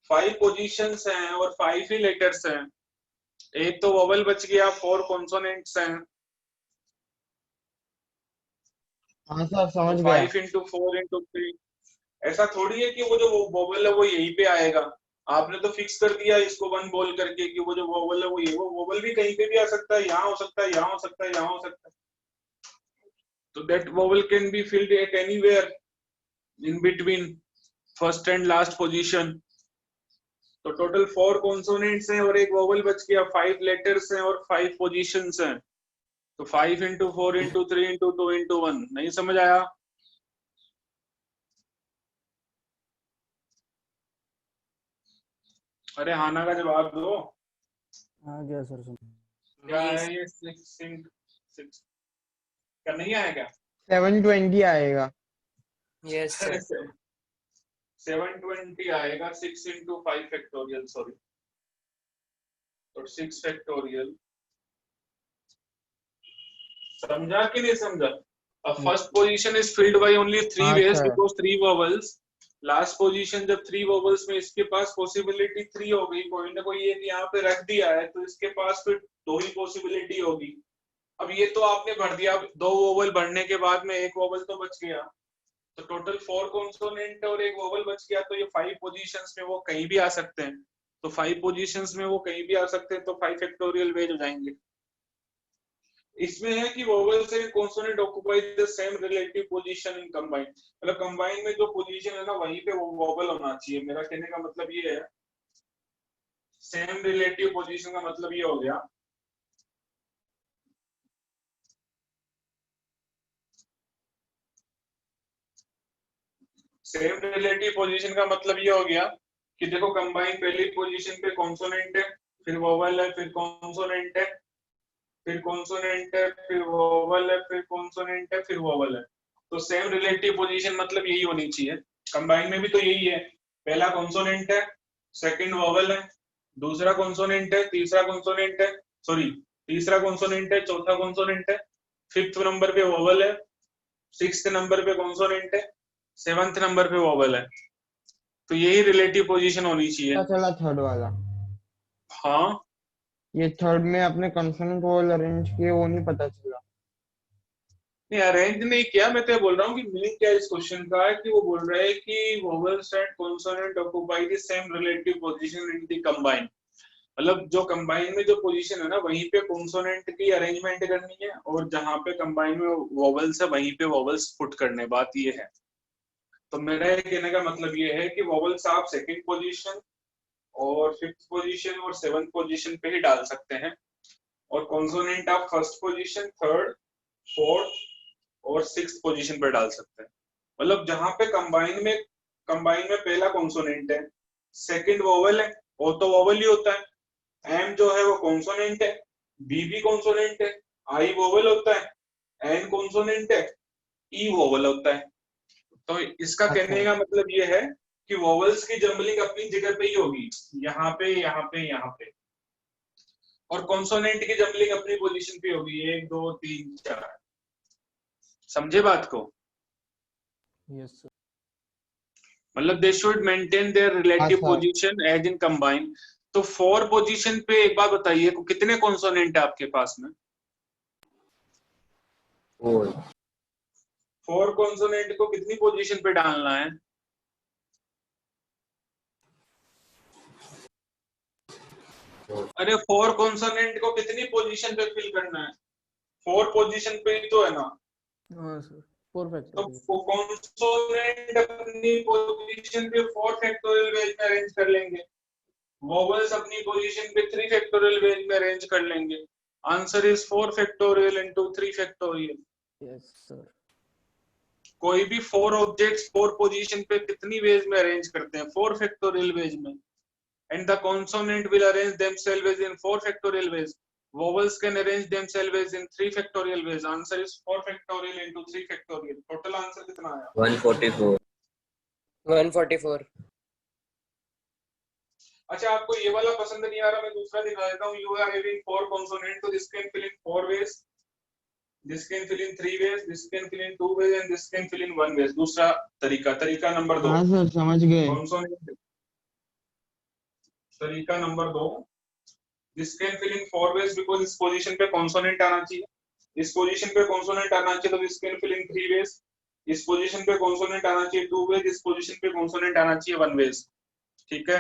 5 पोजीशंस हैं और 5 ही लेटर्स हैं एक तो वोवेल बच गया 4 कॉन्सोनेंट्स हैं हाँ सर समझ गया। 5 into 4 into 3 ऐसा थोड़ी है कि वो जो वोवेल है वो यहीं पे आएगा आपने तो फिक्स कर दिया इसको 1 बोल करके कि वो जो वोवेल है वो ये वो वोवेल भी कहीं पे भी आ सकता है यहाँ हो सकता है यहाँ हो सकता है यहाँ हो सकता है तो that vowel can be filled at anywhere in between first and last position तो टोटल 4 कॉन्सोनेंट्स हैं और एक वोवेल बच गया 5 लेटर्स हैं और 5 पोजीशंस हैं तो 5 into 4 into 3 into 2 into 1 नहीं समझ आया अरे हाना का जवाब दो आ गया सर सुन क्या है ये 6 क्या नहीं आया क्या 720 आएगा। यस सर 720 आएगा 6 into 5 फैक्टोरियल सॉरी तो 6 फैक्टोरियल समझा कि नहीं समझा first position is filled by only 3 ways because 3 vowels last position जब 3 वोवेल्स में इसके पास पॉसिबिलिटी 3 हो गई कोई ना कोई एक यहाँ पे रख दिया है तो इसके पास फिर 2 ही पॉसिबिलिटी होगी अब ये तो आपने भर दिया 2 वोवेल भरने के बाद में एक वोवेल तो बच गया तो टोटल 4 कॉन्सोनेंट और एक वोवल बच गया, तो ये 5 पोजीशंस में वो कहीं भी आ सकते हैं। तो 5 पोजीशंस में वो कहीं भी आ सकते हैं, तो 5 फैक्टोरियल वेज हो जाएंगे। इसमें है कि vowels and consonant occupy the same relative position in combine, मतलब कंबाइन में जो पोजीशन है ना वहीं पे वो वोवल होना चाहिए। मेरा कहने का मतलब ये है, सेम रिलेटिव पोजीशन का मतलब ये हो गया सेम रिलेटिव पोजीशन का मतलब ये हो गया कि देखो कंबाइन पहली पोजीशन पे कॉन्सोनेंट है, फिर वोवल है, फिर कॉन्सोनेंट है, फिर कॉन्सोनेंट है, फिर वोवल है, फिर कॉन्सोनेंट है, फिर वोवल है। तो सेम रिलेटिव पोजीशन मतलब यही होनी चाहिए। कंबाइन में भी तो यही है, पहला कॉन्सोनेंट है, सेकंड वोवल है, दूसरा कॉन्सोनेंट है, तीसरा कॉन्सोनेंट है, सॉरी तीसरा कॉन्सोनेंट है, चौथा कॉन्सोनेंट है, फिफ्थ नंबर पे वोवल है, सिक्स्थ नंबर पे कॉन्सोनेंट है, सेवंथ नंबर पे वोवल है। तो यही रिलेटिव पोजीशन होनी चाहिए। पता चला थर्ड वाला। हाँ ये थर्ड में अपने कंसोनेंट वोवल अरेंज किए, वो नहीं पता चला। नहीं अरेंज नहीं किया, मैं तो ये बोल रहा हूँ कि मीनिंग क्या है इस क्वेश्चन का है कि वो बोल रहे हैं कि vowels and consonant occupy the same relative position in the combine, मतलब जो कंबाइन में जो पोजीशन है ना वहीं पे कॉन्सोनेंट की अरेंजमेंट करनी है, और जहां पे कंबाइन में वोवल्स है वहीं पे वोवल्स पुट करने। बात ये है। तो मेरा ये कहने का मतलब ये है कि वोवल्स आप सेकंड पोजीशन और फिफ्थ पोजीशन और सेवंथ पोजीशन पे ही डाल सकते हैं, और कॉन्सोनेंट आप फर्स्ट पोजीशन, थर्ड, फोर्थ और सिक्स्थ पोजीशन पे डाल सकते हैं। मतलब जहां पे कंबाइन में पहला कॉन्सोनेंट है, सेकंड वोवल है, और तो वोवल ही होता है, एम जो है वो कॉन्सोनेंट है, बी भी कॉन्सोनेंट है, आई वोवल होता है, एन कॉन्सोनेंट है, ई वोवल होता है। तो इसका कहने का मतलब ये है कि वोवल्स की जंबलिंग अपनी जगह पे ही होगी, यहाँ पे यहाँ पे यहाँ पे, और कॉन्सोनेंट की जंबलिंग अपनी पोजीशन पे होगी, 1 2 3 4। समझे बात को? Yes sir. मतलब they should maintain their relative position as in combine. तो 4 पोजीशन पे एक बात बताइए, कितने कॉन्सोनेंट है आपके पास में? 4 कॉन्सोनेंट को कितनी पोजीशन पे डालना है? अरे 4 कॉन्सोनेंट को कितनी पोजीशन पे फिल करना है? 4 पोजीशन पे ही तो है ना। हाँ सर, 4 तो फैक्टोरियल। कॉन्सोनेंट अपनी पोजीशन पे 4 फैक्टोरियल वेज में अरेंज कर लेंगे, वोवेल्स अपनी पोजीशन पे 3 फैक्टोरियल वेज में अरेंज कर लेंगे। Answer is 4 factorial into 3 factorial. Yes sir. कोई भी 4 ऑब्जेक्ट्स 4 पोजीशन पे कितनी वेज में अरेंज करते हैं? 4 फैक्टोरियल वेज में। And the consonant will arrange themselves in 4 factorial veg. Vowels can arrange themselves in 3 factorial ways. Answer is 4 factorial into 3 factorial. Total answer कितना आया? 144. 144। अच्छा आपको ये वाला पसंद नहीं आ रहा, मैं दूसरा दिखा देता हूँ। You are having 4 consonant, so this can fill in 4 ways, this can fill in 3 ways, this can fill in 2 ways, and this can fill in 1 ways. दूसरा तरीका नंबर 2। हाँ सर समझ गए। Consonant तरीका number 2, this can fill in 4 ways because इस position पे consonant आना चाहिए, इस पोजीशन पे कॉन्सोनेंट आना चाहिए, तो this can fill in 3 ways, इस पोजीशन पे कॉन्सोनेंट आना चाहिए 2 ways, इस पोजीशन पे कॉन्सोनेंट आना चाहिए 1 ways। ठीक है,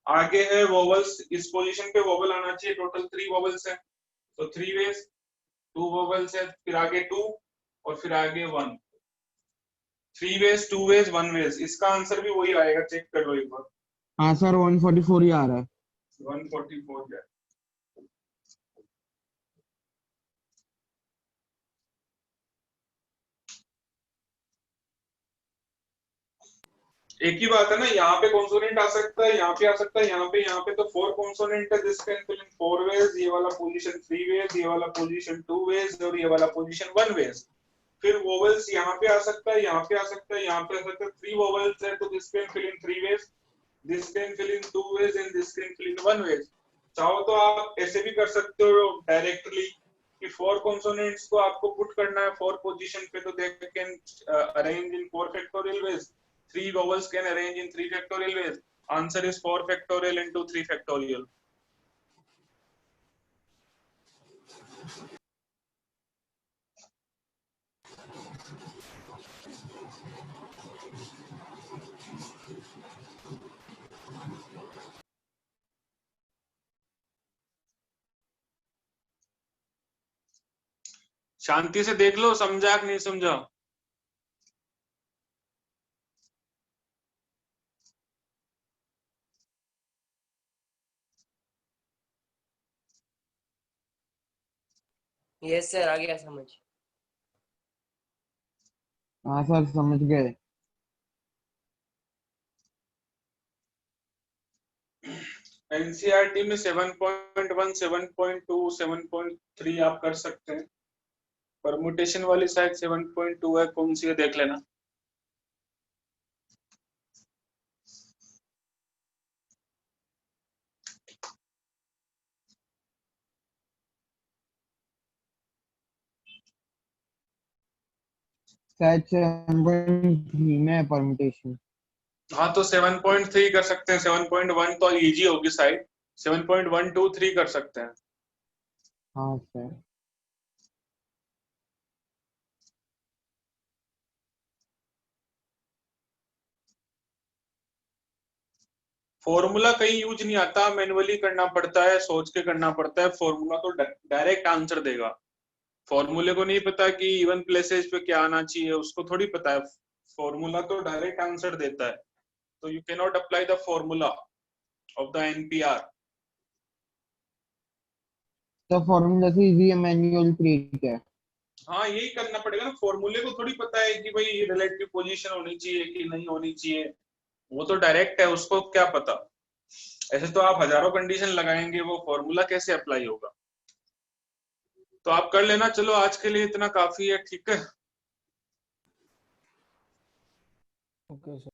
आगे है वोवल्स, इस पोजीशन पे वोवल आना चाहिए, टोटल 3 वोवल्स है, तो 3 ways, 2 वोवल्स है, फिर आगे 2 और फिर आगे 1। 3 ways, 2 ways, 1 ways। इसका आंसर भी वही आएगा, चेक कर लो एक बार। हाँ सर 144 ही आ रहा है। 144 है। एक ही बात है ना, यहाँ पे कॉन्सोनेंट आ सकता है, यहाँ पे आ सकता है, यहाँ पे तो 4 कॉन्सोनेंट है, this can fill in 4 ways, ये वाला पोजीशन 3 वेज, ये वाला पोजीशन 2 वेज और ये वाला पोजीशन 1 वेज। फिर वोवेल्स यहाँ पे आ सकता है, यहाँ पे आ सकता है, यहाँ पे आ सकता है, 3 वोवेल्स है, तो this can fill in 3 ways, this can fill in 2 ways and this can fill in 1 ways. चाहो तो आप ऐसे भी कर सकते हो डायरेक्टली कि 4 कॉन्सोनेंट्स को आपको पुट करना है 4 पोजीशन पे, तो they can arrange in 4 factorial veg. 3 vowels can arrange in 3 factorial ways. Answer is 4 factorial into 3 factorial. शांति से देख लो, समझा कि नहीं समझा? यस सर, आ गया समझ। हाँ सर समझ गए। एनसीईआरटी में 7.1, 7.2, 7.3 आप कर सकते हैं। परमुटेशन वाली शायद 7.2 है, कौन सी है देख लेना। शायद 7.3 में परम्यूटेशन। हाँ तो 7.3 कर सकते हैं। 7.1 तो इजी होगी शायद, 7.123 कर सकते हैं। हाँ सर। फॉर्मूला कहीं यूज नहीं आता, मैनुअली करना पड़ता है, सोच के करना पड़ता है। फॉर्मूला तो डायरेक्ट आंसर देगा। फॉर्मूले को नहीं पता कि इवन प्लेसेस पे क्या आना चाहिए, उसको थोड़ी पता है। फॉर्मूला तो डायरेक्ट आंसर देता है, तो you can not apply the formula of the NPR. तो फॉर्मूला से इजी है, मैन्युअल क्रिएट है। हाँ यही करना पड़ेगा ना, फॉर्मूले को थोड़ी पता है कि भाई रिलेटिव पोजीशन होनी चाहिए कि नहीं होनी चाहिए, वो तो डायरेक्ट है, उसको क्या पता। ऐसे तो आप हजारों कंडीशन लगाएंगे, वो फॉर्मूला कैसे अप्लाई होगा। तो आप कर लेना। चलो आज के लिए इतना काफी है, ठीक है। Okay sir.